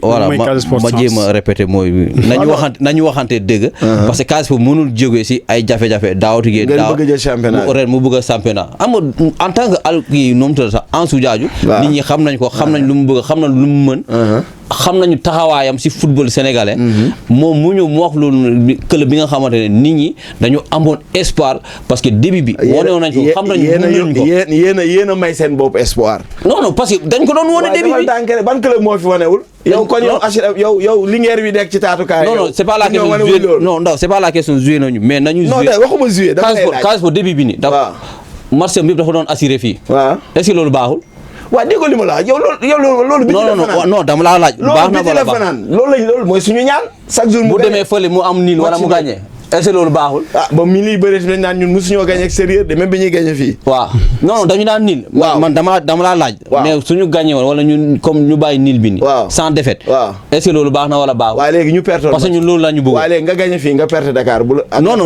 voilà ma jéem a répété mooy. nañu waxante dëgg. parce que Casa Sport mënul jógee si ay jafe-jafe daawatu gi. daaw bëgg a jël championnat ren mu bëgg a championnat am nga en tant que al kii nu mu tudd sax Ansu Diadio. nit ñi xam nañ ko xam nañ lu mu bëgg xam nañ lu mu mën. xam nañu taxawaayam si football sénégalais. moom mu ñëw mu wax loolu club bi nga xamante ne nit ñi dañu amoon espoir parce que début bi. wane woon nañ ko xam nañu ko yéen a may seen bopp espoir. non parce que dañ ko doon wane début bi. waaye ban club moo fi wanewul. yow kon yow Linguère bi nekk ci taatukaay. non c'est pas la question joué non c'est pas la question joué nañu mais nañu. non de waxuma joué dama lay laaj Casa Sport début bi nii. waaw marché bi dafa doon assuré fii. waaw est-ce que loolu baaxul. waaw dégg nga li ma la wax yow loolu. biti la fanaan non dama laa laaj. baax na wala baax loolu mooy suñu ñaan. chaque jour mu demee fële mu am niil wala mu gagné. est-ce que loolu baaxul. ba mi liy bëri dañ naan ñun mosuñoo gagné extérieur de même bi ñuy gagné fii. waaw non dañu naan niil. waaw man dama laa laaj. mais suñu gagné woon wala ñun comme ñu bàyyi niil bi nii. waaw sans défaite. waaw est-ce que loolu baax na wala baaxul. waaw léegi ñu perte parce que ñun loolu la ñu bëgg. waaw léegi nga gagné fii nga perte Dakar bu la. non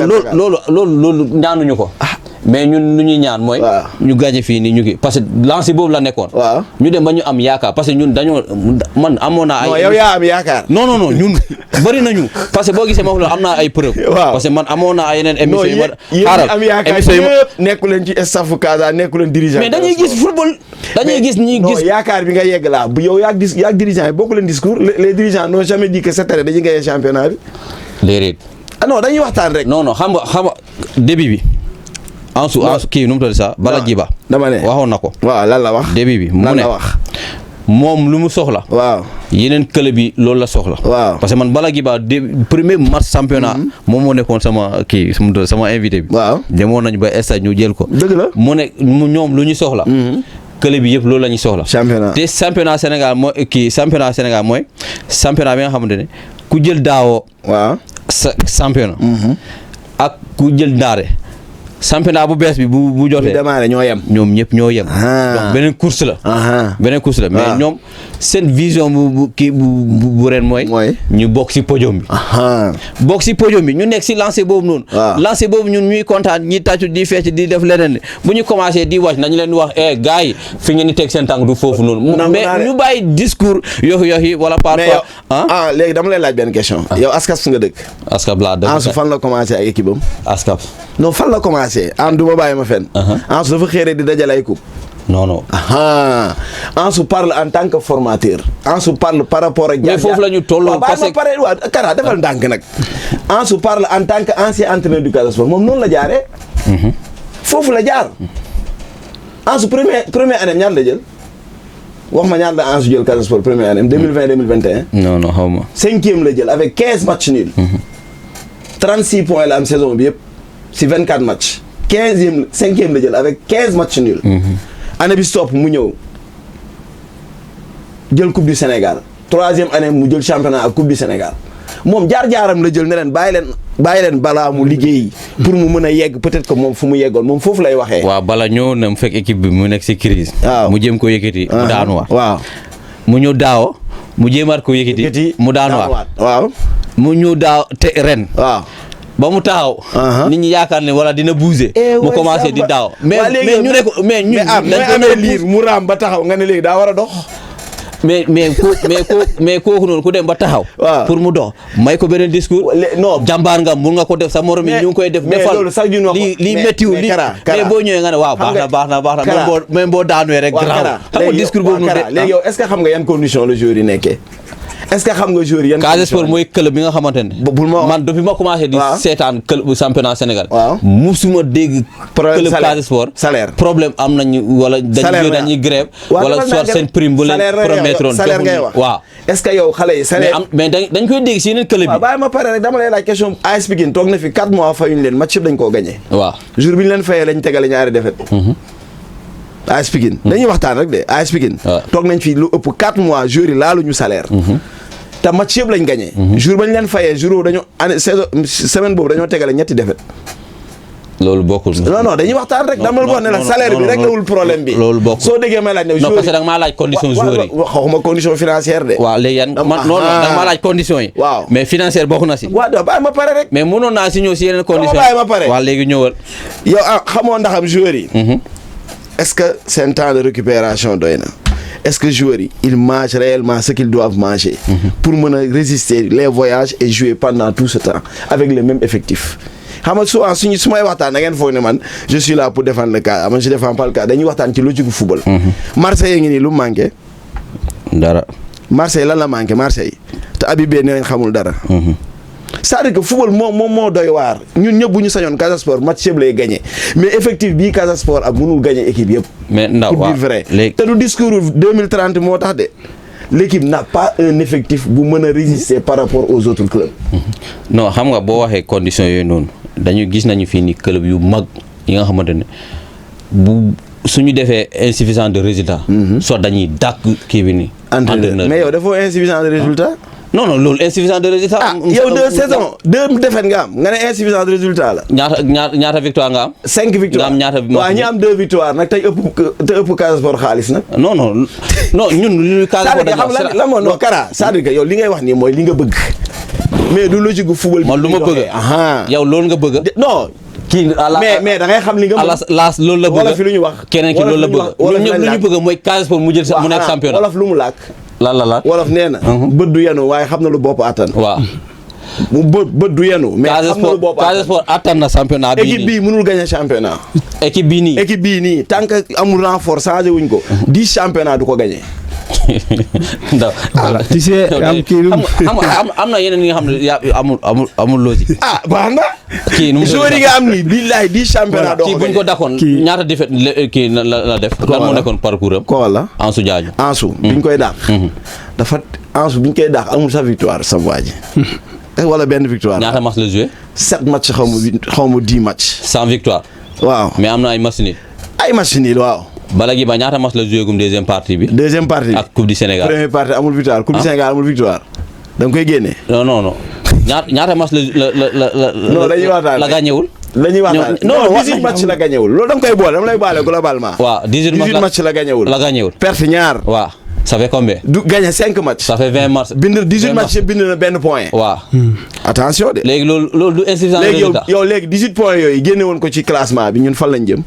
loolu ñaanuñu ko. mais ñun lu ñuy ñaan mooy. ñu gagné fii nii ñu kii parce que lancé boobu la nekkoon. waaw ñu dem ba ñu am yaakaar parce que ñun dañoo man amoon naa ay. non yow yaa am yaakaar. non ñun bëri nañu parce que boo gisee moom la am naa ay preuve. waaw parce que man amoon naa ay yeneen émissions yi. xaaral am yaakaar yëpp nekku leen ci staffu Casa nekku leen dirigeant. mais dañuy gis football. dañuy gis ñi gis non yaakaar bi nga yegg laa bu yow yaa dirigeant yi bokku leen discours les dirigeants n'ont jamais dit que cette année dañuy gagner championnat bi. léeg-léeg. non dañuy waxtaan rek. non xam nga début bi. Ansu kii nu mu tudd sax Bala Jiba. dama ne waxoon na ko. waaw lan la wax. début bi mu ne moom lu mu soxla. waaw yeneen club bi loolu la soxla. waaw parce que man Bala Jiba premier match championnat. moom moo nekkoon sama invité bi. waaw demoon nañu ba stade ñu jël ko. dëgg la mu ne ñoom lu ñu soxla. club bi yëpp loolu la ñuy soxla. championnat te championnat Sénégal mooy championnat bi nga xamante ne ku jël daawoo. waaw championnat. ak ku jël ndaare. championnat bu bees bi bu jotee. démarré ñoo yem. ñoom ñëpp ñoo yem. donc beneen course la. beneen course la mais ñoom seen vision bu ren mooy. ñu bokk si podium bi. bokk si podium bi ñu nekk si lancé boobu noonu. lancé boobu ñun ñuy kontaan ñi tàccu di fecc di def leneen bu ñu commencé di wàcc nañu leen di wax gars yi fi ngeen di teg seen tànk du foofu noonu. mais ñu bàyyi discours yi wala parfois. léegi dama lay laaj benn question. yow Ascap nga dëkk. Ascap laa dëkk. Ansu fan la commencé ak équipe am. Ascap. non fan la commencé du ma bàyyi ma fenn. Ansu dafa xëy di dajale ay coupe. non. Ansu parle en tant que formateur. Ansu parle par rapport ak. mais foofu la ñu tolloo parce que Kara defal ndànk nag. Ansu parle en tant que ancien entraîneur du Casa Sport moom noonu la jaaree. foofu la jaar. Ansu première année ñaar la jël. wax ma ñaar la Ansu jël Casa Sport première année 2020 2021. non xaw ma. 5e la jël avec 15 matchs nuls. 36 points la am saison bi yëpp si 24 matchs. 5e la jël avec 15 matchs nuls. année bi stop mu ñëw jël coupe du Sénégal 3e année mu jël championnat ak coupe du Sénégal moom jaar-jaaram la jël ne leen bàyyi leen balaa mu liggéey. pour mu mën a yegg peut-être que moom fu mu yeggoon moom foofu lay waxee. waaw bala ñëw na mu fekk équipe bi mu nekk si crise. waaw mu jéem ko yëkkati. mu daanuwaat. waaw mu ñëw daaw mu jéemaat ko yëkkati. mu daanuwaat. waaw mu ñëw daaw te ren. waaw. ba mu taxaw. nit ñi yaakaar ne wala dina bouger. mu commencé di daaw. mais ñu ne ko mais ñun. dañ ko amee liir mu raam ba taxaw nga ne léegi daa war a dox. mais kooku noonu ku dem ba taxaw. pour mu dox may ko beneen discours. non jàmbaar nga mun nga ko def sa morom yi ñu ngi koy def. mais loolu sax ñu lii méttiwul lii mais boo ñëwee nga ne waaw baax na même boo daanuwee rek. garaaw xam nga discours boobu noonu de. léegi yow est-ce que xam nga yan condition la joueur yi nekkee. est-ce que xam nga joueur yan. Casa Sport mooy club bi nga xamante ne. man depuis ma commencé di seetaan club championnat Sénégal. musuma dégg. club Casa Sport. salaire problème am nañu wala. dañuy grève wala soit seen prime bu leen promettre salaire ngay wax waaw. est-ce que yow xale yi salaire. mais dañ koy dégg si yeneen club yi. waaw bàyyi ma pare rek dama lay laaj question. AS Pikine toog na fi 4 mois fayuñu leen match yëpp dañ koo gagné. waaw jour bi ñu leen fayee lañ tegale ñaari défaite. AS Pikine dañuy waxtaan rek de AS Pikine. toog nañ fi lu ëpp 4 mois joueurs yi laaluñu salaire. te match yëpp lañ gagné. jour bañ leen fayee jour dañoo année semaine boobu dañoo tegale ñetti défaite. loolu bokkul. non dañuy waxtaan rek dama la wax ne la salaire bi réglewul problème bi. loolu bokkul soo déggee may laaj ne. non parce que da nga maa laaj condition joueurs yi. waxuma condition financière de. waaw léegi yan man non da nga maa laaj condition yi. waaw mais financière bokk na si. waaw da bàyyi ma pare rek. mais mënoon naa si ñëw si yeneen condition bàyyi ma pare. waaw léegi ñëwal. yow xamoo ndaxam joueurs yi. est-ce que seen temps de récupération doy na. est-ce que joueurs yi ils mangent réellement ce qu'ils doivent manger. pour mën a résister les voyages et jouer pendant tout ce temps avec le même effectif. xam nga souvent su may waxtaan da ngeen foog ne man je suis là pour défendre le cas man je défends pas le cas dañuy waxtaan ci logique football. Marseille ngi nii lu mu manqué. dara. Marseille lan la manqué Marseille te Habib nee nañ xamul dara. c'est-à-dire que football moo doy waar ñun ñëpp bu ñu sañoon Casa Sport match yëpp lay gagné mais effectif bii Casa Sport ak mënul gagné équipe yëpp. mais ndaw pour dire vrai te du discours 2030 moo tax de l'équipe n'a pas un effectif bu mën a résister par rapport aux autres clubs. non xam nga boo waxee conditions yooyu noonu dañu gis nañu fii ni club yu mag yi nga xamante ne bu suñu defee insuffisant de résultat. soit dañuy dàq kii bi nii. entraîneur mais yow dafoo insuffisant de résultat. non loolu insuffisant de résultat. yow 2 saisons 2 défaites nga am nga ne insuffisant de résultat la. ñaata victoire nga am. 5 victoires nga am ñaata. waaw ñi am 2 victoires nag tey ëpp Casa Sport xaalis nag. non ñun lu Casa Sport dañu wax la non Kara c'est-à-dire que yow li ngay wax nii mooy li nga bëgg. mais du logique gu football. man lu ma bëgg. yow loolu nga bëgg. non. kii mais da ngay xam li nga mën. laas loolu la bëgg. wolof fi lu ñu wax. keneen ki loolu la bëgg. ñun ñëpp lu ñu bëgg mooy Casa Sport mu jël mu nekk championnat. wolof lu mu làkk. la wolof nee na. bët du yenu waaye xam na lu bopp attan. waaw. mu bët du yenu. mais xam na lu bopp attan Casa Sport attan na championnat bii nii. équipe bii mënul gagner championnat. équipe bii nii tant que amul renfort changé wuñ ko. 10 championnat du ko gagner. tu sais am na yeneen yi nga xam ne amul logique. baax na. kii nu mu joueur yi nga am nii billahi 10 championnat doo ko kii buñ ko dakkoon ñaata défaite kii la def. lan moo nekkoon parcours am. ko wala Ansu Diagne. Ansu biñ koy daax. Ansu biñ koy daax amul sa victoire sa waa ji. wala benn victoire. ñaata match la joué. 7 match xaw ma 10 match. sans victoire. waaw mais am na ay match nul. waaw. Bala gi ba ñaata match la joué gum deuxième partie bi. deuxième partie ak coupe du Sénégal. première partie amul victoire coupe du Sénégal amul victoire. da nga koy génne. non ñaata match la non dañuy waxtaan la gagné wul. dañuy waxtaan non 18 match la gagné wul loolu da nga koy boole dama lay baale globalement. waaw 18 match la gagné wul. la gagné wul. perte ñaar. waaw ça fait combien. du gagné 5 matchs. ça fait 20 matchs. bind 18 match bind na benn point. waaw. attention de. léegi loolu du insuffisant de résultat. léegi yow léegi 18 points yooyu génne woon ko ci classement bi ñun fan lañ jëm.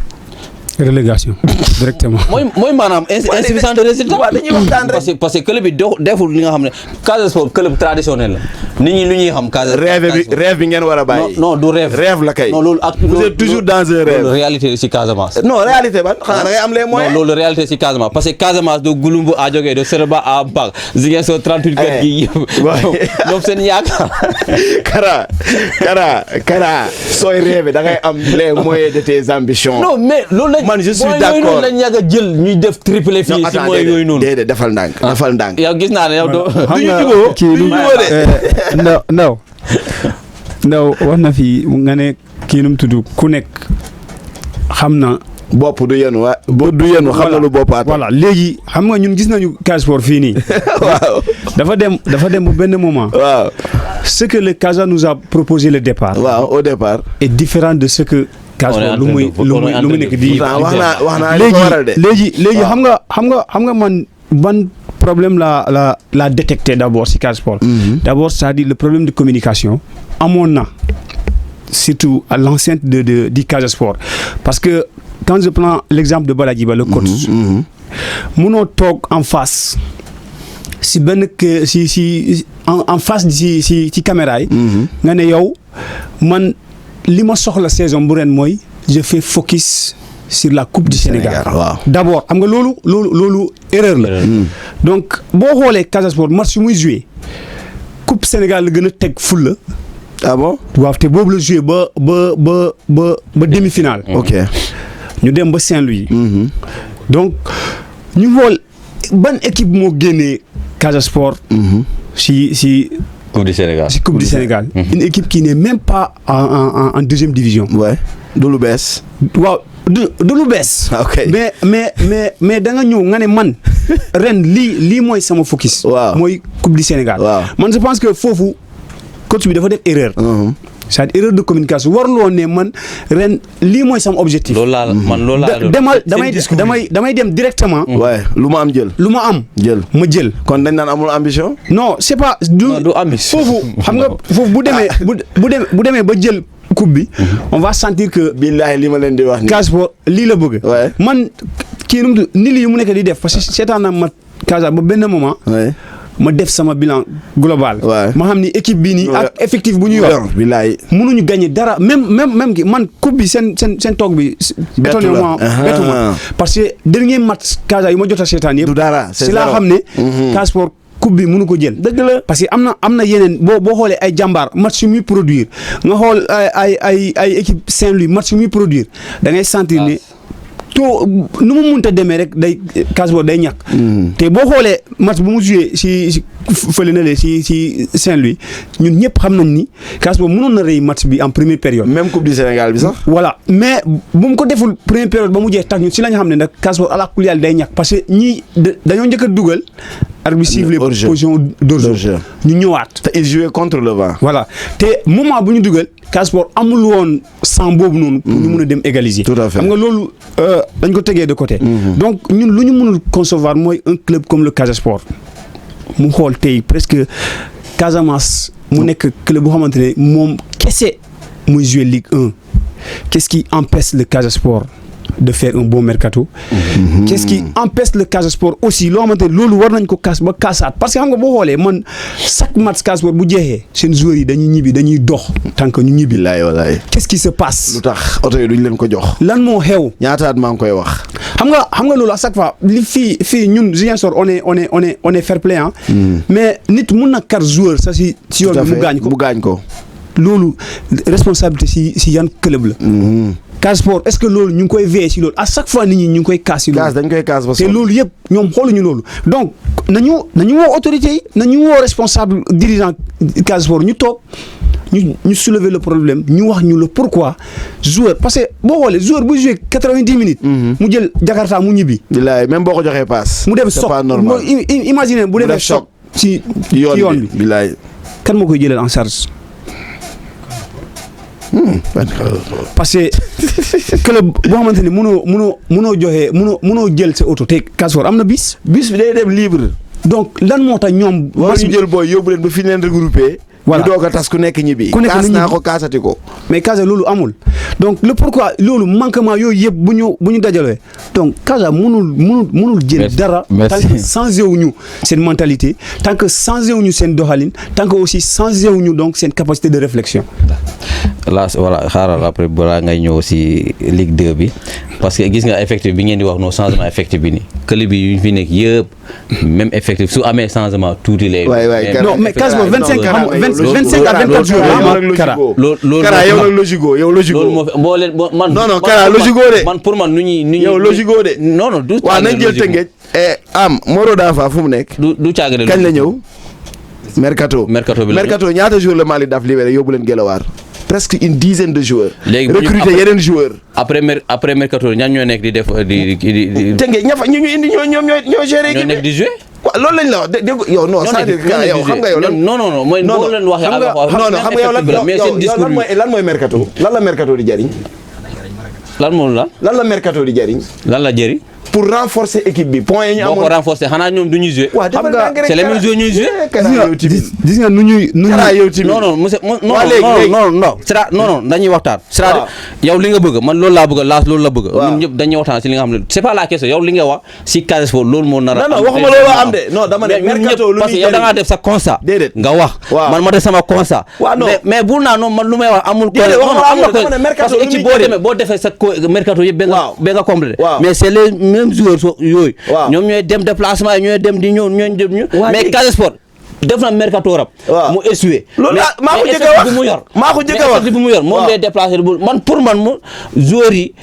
relégation directement. mooy maanaam insuffisant de résultat. waaw dañuy waxtaan rek. parce que club bi deful li nga xam ne Casa Sport club traditionnel la. nit ñi lu ñuy xam Casa. rêve bi ngeen war a bàyyi. non du rêve. rêve la kay. non loolu ak vous êtes toujours dans un rêve. loolu réalité si Casamance. non réalité ban xanaa da ngay am les moyens. non loolu réalité si Casamance parce que Casamance de Gouloumbou à jógee de Serba à Bak Ziguinchor 38 kër gi yëpp. ñoom seen yaakaar. Kara sooy rêve da ngay am les moyens de tes ambitions. non mais loolu la man je suis d'accord loolu lañ yàgg a jël ñuy def triplé fii si mooy yooyu noonu. déedéet defal ndànk defal ndànk. yow gis naa ne yow doo. xam nga du ñu jubóo de. ndaw wax na fi nga ne kii nu mu tudd ku nekk xam na. bopp du yenu wa du yenu xam na lu boppaat. voilà léegi xam nga ñun gis nañu Casa Sport fii nii. waaw dafa dem bu benn moment. waaw. ce que le Casa nous a proposé le départ. waaw au départ. est différent de ce que. Casa Sport lu muy nekk di. wax naa léegi xam nga man ban problème la détecté d'abord si Casa Sport. D'abord c'est-à-dire le problème de communication amoon na surtout à l'enceinte du Casa Sport parce que quand je prends l'exemple de Balajiba le coach. munoo toog en face si benn si en face ci caméra yi. nga ne yow man. li ma soxla saison bu ren mooy je fais focus sur la coupe du Sénégal. waaw d'abord xam nga loolu erreur la. donc boo xoolee Casa Sport match muy joué coupe Sénégal la gën a teg ful la. ah bon. waaw te boobu la joué ba demi-finale. ok ñu dem ba Saint-Louis. donc ñu xool ban équipe moo génnee Casa Sport. si Coupe du Sénégal. si Coupe du Sénégal. Une équipe qui n'est même pas en deuxième division. ouais du lu bees. waaw du lu bees. ok mais da nga ñëw nga ne man ren lii mooy sama focus. waaw mooy Coupe du Sénégal. waaw man je pense que foofu coach bi dafa def erreur. c'est-à-dire erreur de communication warul woon ne man ren lii mooy sama objectif. loolu laa damay dem directement. ouais lu ma am jël. ma jël. kon dañ naan amul ambition. non c'est pas. du ambition foofu xam nga foofu bu demee ba jël coupe bi. on va sentir que. billahi li ma leen di wax nii. Casa Sport lii la bëgg. ouais man kii nu mu ni lii mu nekk di def parce que seetaan naa ma Casa ba benn moment. ouais. ma def sama bilan global. ma xam ni équipe bii nii ak effectif bu ñu yor. bilaay mënuñu gagner dara même ki man coupe bi seen toog bi. bettu ma parce que dernier match Casa yi ma jot a seetaan yëpp. du dara c'est la xam ne. Casa Sport coupe bi mënu ko jël. dëgg la parce que am na yeneen boo xoolee ay jàmbaar match yu muy produire nga xool ay équipe Saint-Louis match yu muy produire da ngay sentir ne. to nu mu mënta demee rek day Casa Sport day ñàkk. te boo xoolee match bu mu joué si fële na le si Saint-Louis ñun ñëpp xam nañ ni Casa Sport mënoon na rëy match bi en première période. même coupe du Sénégal bi sax. voilà mais bu mu ko deful première période ba mu jeex tax ñun si la ñu xam ne nag Casa Sport ala kulli yàlla day ñàkk parce que ñii dañoo njëkk a dugal. arbitre siffle position d'hors-jeu ñu ñëwaat. te il jouait contre le vent. voilà te moment bu ñu dugal Casa Sport amul woon sang boobu noonu. pour ñu mun a dem égaliser. tout à fait xam nga loolu dañ ko tegee de côté. donc ñun lu ñu mënul concevoir mooy un club comme le Casa Sport mu xool tey presque Casamance mu nekk club boo xamante ne moom kese muy jouer Ligue 1 qu'est-ce qui empêche le Casa Sport de faire un bon mercato. Qu'est-ce qui empêche le Casa Sport aussi loo xamante ne loolu war nañ ko kaas ba kaasaat parce que xam nga boo xoolee man chaque match Casa Sport bu jeexee seen joueurs yi dañuy ñibbi dañuy dox tant que ñu ñibbi. walaay. qu'est-ce qui se passe. lu tax oto yi duñ leen ko jox. lan moo xew. ñaataat maa ngi koy wax. xam nga loolu à chaque fois li fii ñun Ziguinchor on est fair play ah. mais nit mun na kar joueur sa si yoon bi mu gaañ ko. loolu responsabilité si yan club la. Casa Sport est-ce que loolu ñu ngi koy veillé si loolu à chaque fois nit ñi ñu ngi koy kaas si loolu. dañ koy kaas ba te loolu yëpp ñoom xooluñu loolu donc nañu woo autorités yi nañu woo responsable dirigeant Casa Sport ñu toog ñu soulever le problème ñu wax ñu le pourquoi joueur parce que boo xoolee joueur bu joué 90 minutes. mu jël Jakarta mu ñibbi. bilaay même boo ko joxee paas. mu dem c'est choc pas normal. imagine bu defee choc ci yoon bi bilaay. kan moo koy jëlal en charge. parce que club boo xamante ni mënoo jël sa oto te Casa Sport am na bis bi day dem libre. donc lan moo tax ñoom. war ñu jël booy yóbbu leen ba fi leen regroupé. voilà ñu doog a tas ku nekk ñibbi. kaas naa ko kaasati ko. mais Casa loolu amul donc le pourquoi loolu manquement yooyu yëpp bu ñu dajalee donc Casa mënul jël dara. tant que changé wuñu seen mentalité tant que changé wuñu seen doxalin tant que aussi changé wuñu donc seen capacité de réflexion. là voilà xaaral après balaa ngay ñëw si Ligue 2 bi parce que gis nga effectif bi ngeen di wax no changement effectif bi nii club bi yu fi nekk yëpp même effectif su amee changement tuuti lay. non mais Casa 25 à 24 jours Kara yow nag logico yow logico. loolu moo fi boo leen man. non Kara logico de. man pour man nu ñuy yow logico de. non du. waaw nañ jël Tëngéej. Moro Dafa fu mu nekk. du caagale. kañ la ñëw. Mercato bi Mercato ñaata jours la Malick Daf libéré yóbbu leen Guelwaar. presque une dizaine de joueurs. léegi recruter yeneen joueurs. après Mercato ñan ñoo nekk di def di. Tëngéej ña fa ñu indi ñoo gérer. ñoo nekk di jouer. waaw loolu lañ la wax dégg yow non c'est-à-dire que yow xam nga yow non mooy boo leen waxee xam nga yow lan mooy mercato lan la mercato di jariñ lan la mercato di jariñ lan la jëriñ pour renforcer équipe bi point yi ñu amoon boo ko renforcer xanaa ñoom du ñuy jouer xam nga c'est les mêmes joueurs ñuy jouer gis nga nu ñuy non monsieur non dañuy waxtaan c'est-à-dire yow li nga bëgg man loolu laa bëgg laas loolu la bëgg ñun ñëpp dañuy waxtaan si li nga xam ne c'est pas la question yow li nga wax si Casa Sport loolu moo nar a non waxuma loolu am de non dama ne mercato lu parce que yow da ngaa def sa constat nga wax man ma def sama constat mais bu naa noonu man lu may wax amul parce que ci boo defee sa mercato yëpp ba nga complété mais c'est les mêmes joueurs yooyu ñoom ñooy dem déplacement yi ñooy dem di ñëw mais Casa Sport def na mercato rab mu essuyer loolu maa ko jëkk a wax bu mu yor moom lay déplacé man pour man mu joueurs yi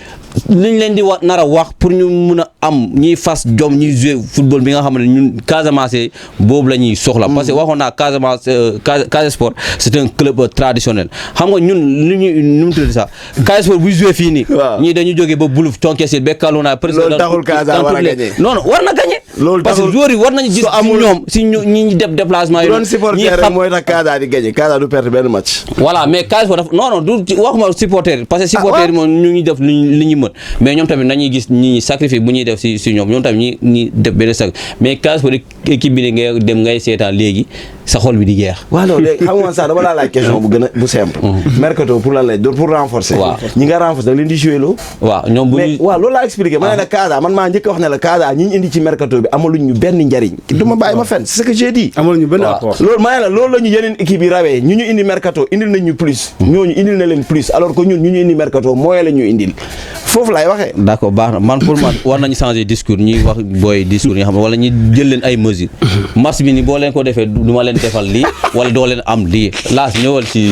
liñ leen di nar a wax pour ñu mun a am ñiy fas jom ñuy jouer football bi nga xam ne ñun Casamance boobu la ñuy soxla parce que waxoon naa Casamance Casa Sport c'est un club traditionnel xam nga ñun li ñuy nu mu tudd sax Casa Sport buy jouer fii nii ñii dañu jógee ba Buluf Thionckessil ba Kaluna loolu taxul Casa war a gagner non war na gagner parce que joueurs yi war nañu gis si ñoom si ñi def déplacement yi doon supporter rek mooy tax Casa di gagner Casa du perdre benn match voilà mais Casa Sport non du waxuma supporter parce que supporter yi moom ñu ngi def li ñu mën mais ñoom tamit nañuy gis ñi sacrifice bu ñuy def si ñoom tamit ñi def benn sac mais Casa Sport équipe bi ne ngay dem ngay seetaan léegi sa xol bi di jeex. waaw loolu léegi xam nga sax dama laa laaj question bu gën a bu simple. mercato pour lan lay doon pour renforcer. waaw ñi nga renforcer da leen di jouer loo. waaw ñoom bu mais waaw loolu laa expliqué. ma ne la Casa man maa njëkk a wax ne la Casa ñi ñu indi ci mercato bi amaluñ ñu benn njariñ. du ma bàyyi ma fenn c'est ce que j'ai dit. amaluñ ñu benn apport. loolu ma ne la loolu la ñu yeneen équipe yi rawee ñu indi mercato indil nañ ñu plus. ñooñu indil na leen plus alors que ñun ñu indi mercato mooy la ñu indil foofu laay waxee. d'accord baax na man pour man war nañu changer discours ñuy wax booy discours yi nga xam ne wala ñu jël leen ay mesures match bi ni boo leen ko defee du ma leen defal lii wala doo leen am lii laas ñëwal ci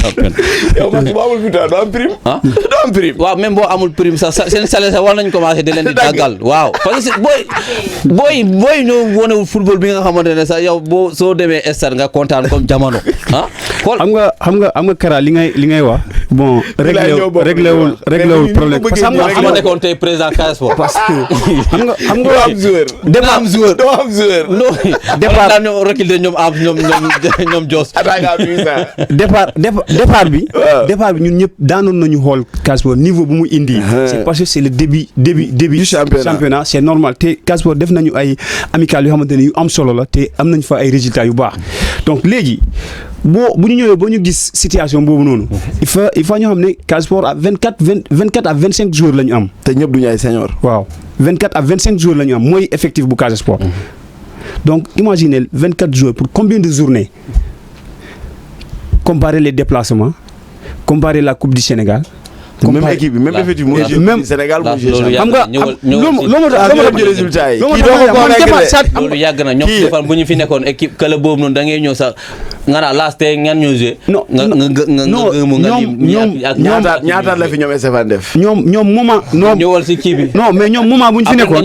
championnat. yow man bu amul putain doo am prime. ah doo am prime. waaw même boo amul prime sax seen salaire sax war nañu commencer di leen di daggal waaw parce que booy ñoo wonewul football bi nga xamante ne sax yow boo soo demee stade nga kontaan comme jamono ah. xam nga Kara li ngay wax bon réglé wul problème parce que xam nga nekkoon tey président Casa Sport parce que xam nga doo am joueur. doo am joueur. départ daan ñoom recul ñoom am ñoom Jos. départ bi ñun ñëpp daanoon nañu xool Casa Sport niveau bu mu indi. c'est parce que c'est le début du championnat c'est normal te Casa Sport def nañu ay amicales yoo xamante ne yu am solo la te am nañ fa ay résultats yu baax donc léegi bu ñu ñëwee ba ñu gis situation boobu noonu. il faut ñu xam ne Casa Sport à 24 à 25 jours la ñu am. te ñëpp du ñu ay senior. waaw 24 à 25 jours la ñu am mooy effectif bu Casa Sport. donc imaginez 24 jours pour combien de journées comparer les déplacements comparer la Coupe du Sénégal. même équipe bi même effectif mu ngi Sénégal mu ngi xam nga loolu résultat yi loolu yàgg na ñoom defal bu ñu fi nekkoon équipe kële boobu noonu da ngay ñëw sax nga naa last tey ngeen ñëw jouer ñaata la fi ñoom SFA def ñoom moment ñëwal si kii bi non mais ñoom moment bu ñu fi nekkoon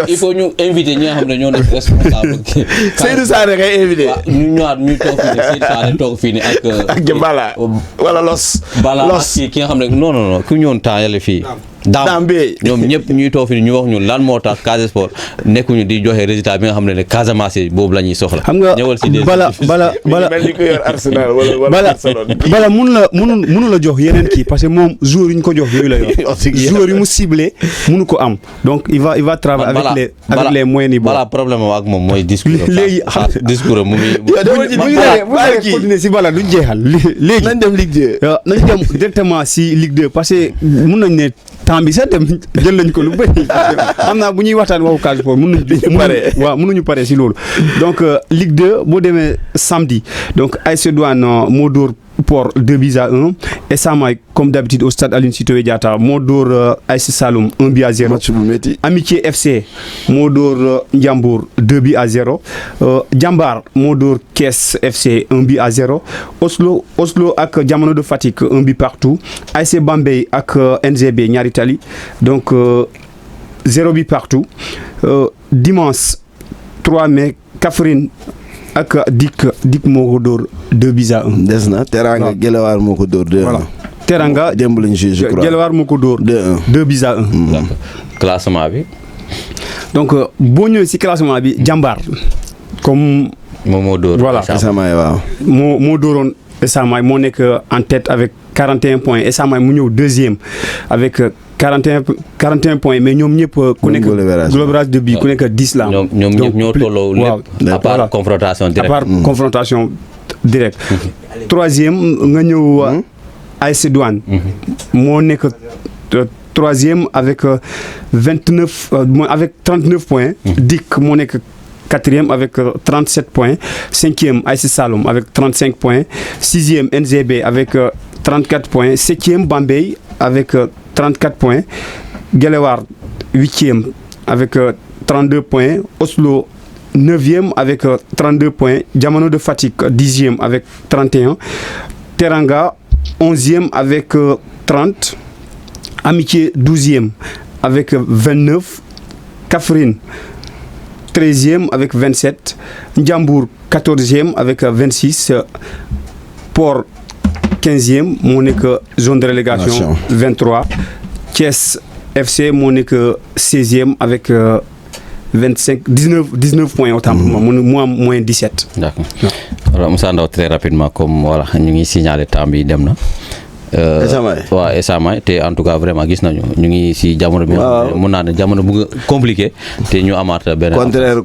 il faut ñu inviter ñi nga xam ne ñoo nekk responsable Seydou Sané ngay invité ñu ñëwaat ñu toog fii ne Seydou Sané toog fii ne ak Bala wala Los ki nga xam ne non ku ñëwoon temps yàlla fii daam bee ñoom ñëpp ñuy toog fi ñu wax ñu lan moo tax Casa Sport nekkuñu di joxe résultat bi nga xam ne Casamance boobu la ñuy soxla. xam nga ñëwal si bala mel ni ko yor Arsenal wala Barcelone. bala mënu la jox yeneen kii parce que moom joueur yi ñu ko jox yooyu la yor. joueur yi mu ciblé mënu ko am donc il va travailler avec les moyens yi. voilà problème ak moom mooy discours. léegi discours mu ngi. continuer si bala duñ jeexal léegi. nañ dem Ligue 2. nañ dem directement si Ligue 2 parce que mun nañ ne temps bi sax dem jël nañ ko lu bëri xam naa bu ñuy waxtaan waxu Casa Sport mënuñu pare si loolu donc Ligue 2 boo demee samedi donc AS Douanes moo dóor Port 2-1 et Samaye comme d'habitude au stade Aline Sitoé Diatta moo dóor AS Saloum 1-0. match bu métti. Amitié FC moo dóor Ndiambour 2-0 Jambar moo dóor Kees FC 1-0 Oslo ak Jamono de Fatick 1 partout AS Bambey ak NGB ñaari tali donc 0 partout dimanche 3 mai Kaffrine ak Dik moo ko dóor 2-1. des na Teranga Gelewaar moo ko dóor 2-1. voilà Teranga démb lañu joué je crois Gelewaar moo ko dóor 2-1. classement bi. donc boo ñëwee si classement bi Jambar comme. moom moo dóor. voilà Samaye waaw. moo dóoroon Samaye moo nekk en tête avec 41 points et Samaye mu ñëw deuxième avec 41 points mais ñoom ñëpp. ku nekk globérage de but ku nekk 10 la. ñoom ñëpp ñoo tolloo lépp. à part confrontation directe. à part confrontation directe. troisième nga ñëw AS Douanes. moo nekk troisième avec 39 points. Dik moo nekk quatrième avec 37 points. Cinquième AS Saloum avec 35 points. Sixième NGB avec 34 points. Septième Bambey avec 34 points. Guelewar, 8e avec 32 points. Oslo, 9e avec 32 points. Diamano de Fatick, 10e avec 31. Teranga, 11e avec 30. Amitié, 12e avec 29. Kaffrine, 13e avec 27. Ndiambour, 14e avec 26. Port, 15e, moo nekk zone de relégation 23. Thiès FC moo nekk 16e avec 19 points autant pour moi mu am moins 17. D'accord. Alors Moussa Ndaw très rapidement comme voilà ñu ngi signaler temps bi dem na. waaw Samaye te en tout cas vraiment gis nañu ñu ngi si jamono bi. waaw mun naa ne jamono bu compliqué te ñu amaat benn.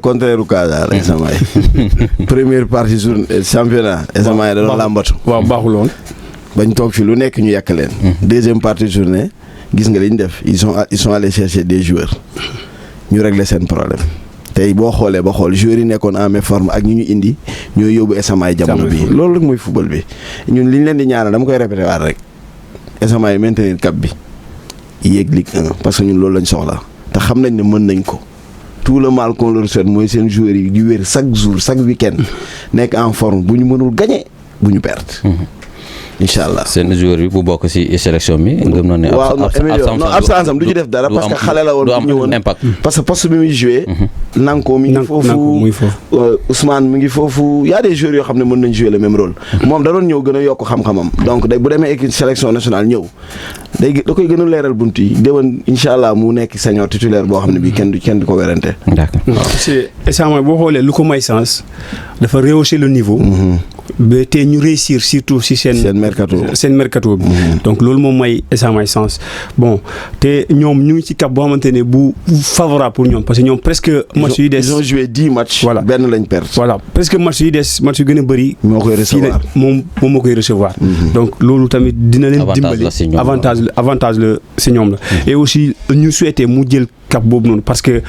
contraire u Casa la Samaye. première partie journée championnat Samaye da doon làmbatu. waaw baaxuloon. bañ toog fi lu nekk ñu yàq leen. deuxième partie journée gis nga li ñu def ils sont allés chercher des joueurs ñu régler seen problème tey boo xoolee ba xool joueurs yi nekkoon en méforme ak ñu indi ñooy yóbbu Samaye jamono bi loolu rek mooy football bi ñun li ñu leen di ñaanal dama koy répété waat rek Samaye maintenir cap bi yéeg Ligue 1 parce que ñun loolu lañ soxla te xam nañ ne mën nañ ko tout le mal qu'on leur souhaite mooy seen joueurs yi di wér chaque jour chaque week-end nekk en forme bu ñu mënul gagner bu ñu perte. incha allah seen joueur bi bu bokk ci sélection bi. gëm na ne absence am du ci def dara parce que xale la woon bu ñëwoon impact. parce que poste bi muy joué. Nanko mi ngi foofu Ousmane mi ngi foofu y a des joueurs yoo xam ne mën nañ jouer le même rôle. moom da doon ñëw gën a yokk xam-xamam donc day bu demee équipe sélection nationale ñëw da koy gën a leeral bunt yi déwén incha allah mu nekk senior titulaire boo xam ne bii kenn du ko werante. d'accord c'est essentiellement boo xoolee lu ko may sens dafa rehausser le niveau. ba tey ñu réussir surtout si seen mercato bi. donc loolu moom mooy essentiellement sens bon te ñoom ñu ngi ci cap boo xamante ne bu favorable pour ñoom parce que ñoom presque match yi des. ils ont joué 10 matchs. voilà benn lañ perdre. voilà presque match yi des match yu gën a bëri. moo koy recevoir moom moo koy recevoir. donc loolu tamit dina leen dimbali avantage la si ñoom la. et aussi ñu souhaité mu jël cap boobu noonu parce que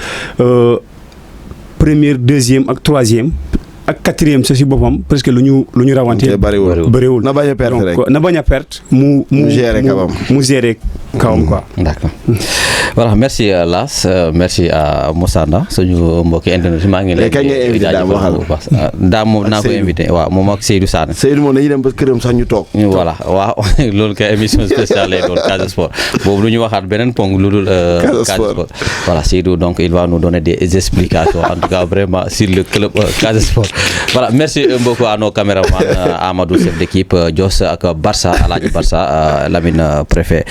première deuxième ak troisième. ak quatrième sa si boppam presque lu ñu rawante bëriwul na bañ a perte rek donc na bañ a perte mu gérer kawam quoi. d'accord voilà merci Lass merci à Moussa Ndaw suñu mbokki internet maa ngi lay Dame moom naa ko invité waaw moom ak Seydou Sané moom dañuy dem ba këram sax ñu toog voilà waaw loolu kay émission spéciale lay doon Casa Sport boobu lu ñu waxaat beneen ponk lu dul Casa Sport voilà Seydou donc il va nous donner des explications en tout cas vraiment sur le club Casa Sport Voilà, merci beaucoup à nos caméramans Amadou chef d'équipe Dios ak Barça Alaaji Barça Lamine préfet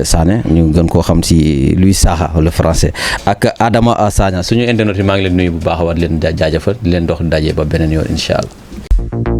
Sané ñu gën koo xam si Louis Saha le français ak Adama Sagna suñu internet yi maa ngi leen nuyu bu baax a war leen jaajëfal di leen dox daje ba beneen yoon incha allah.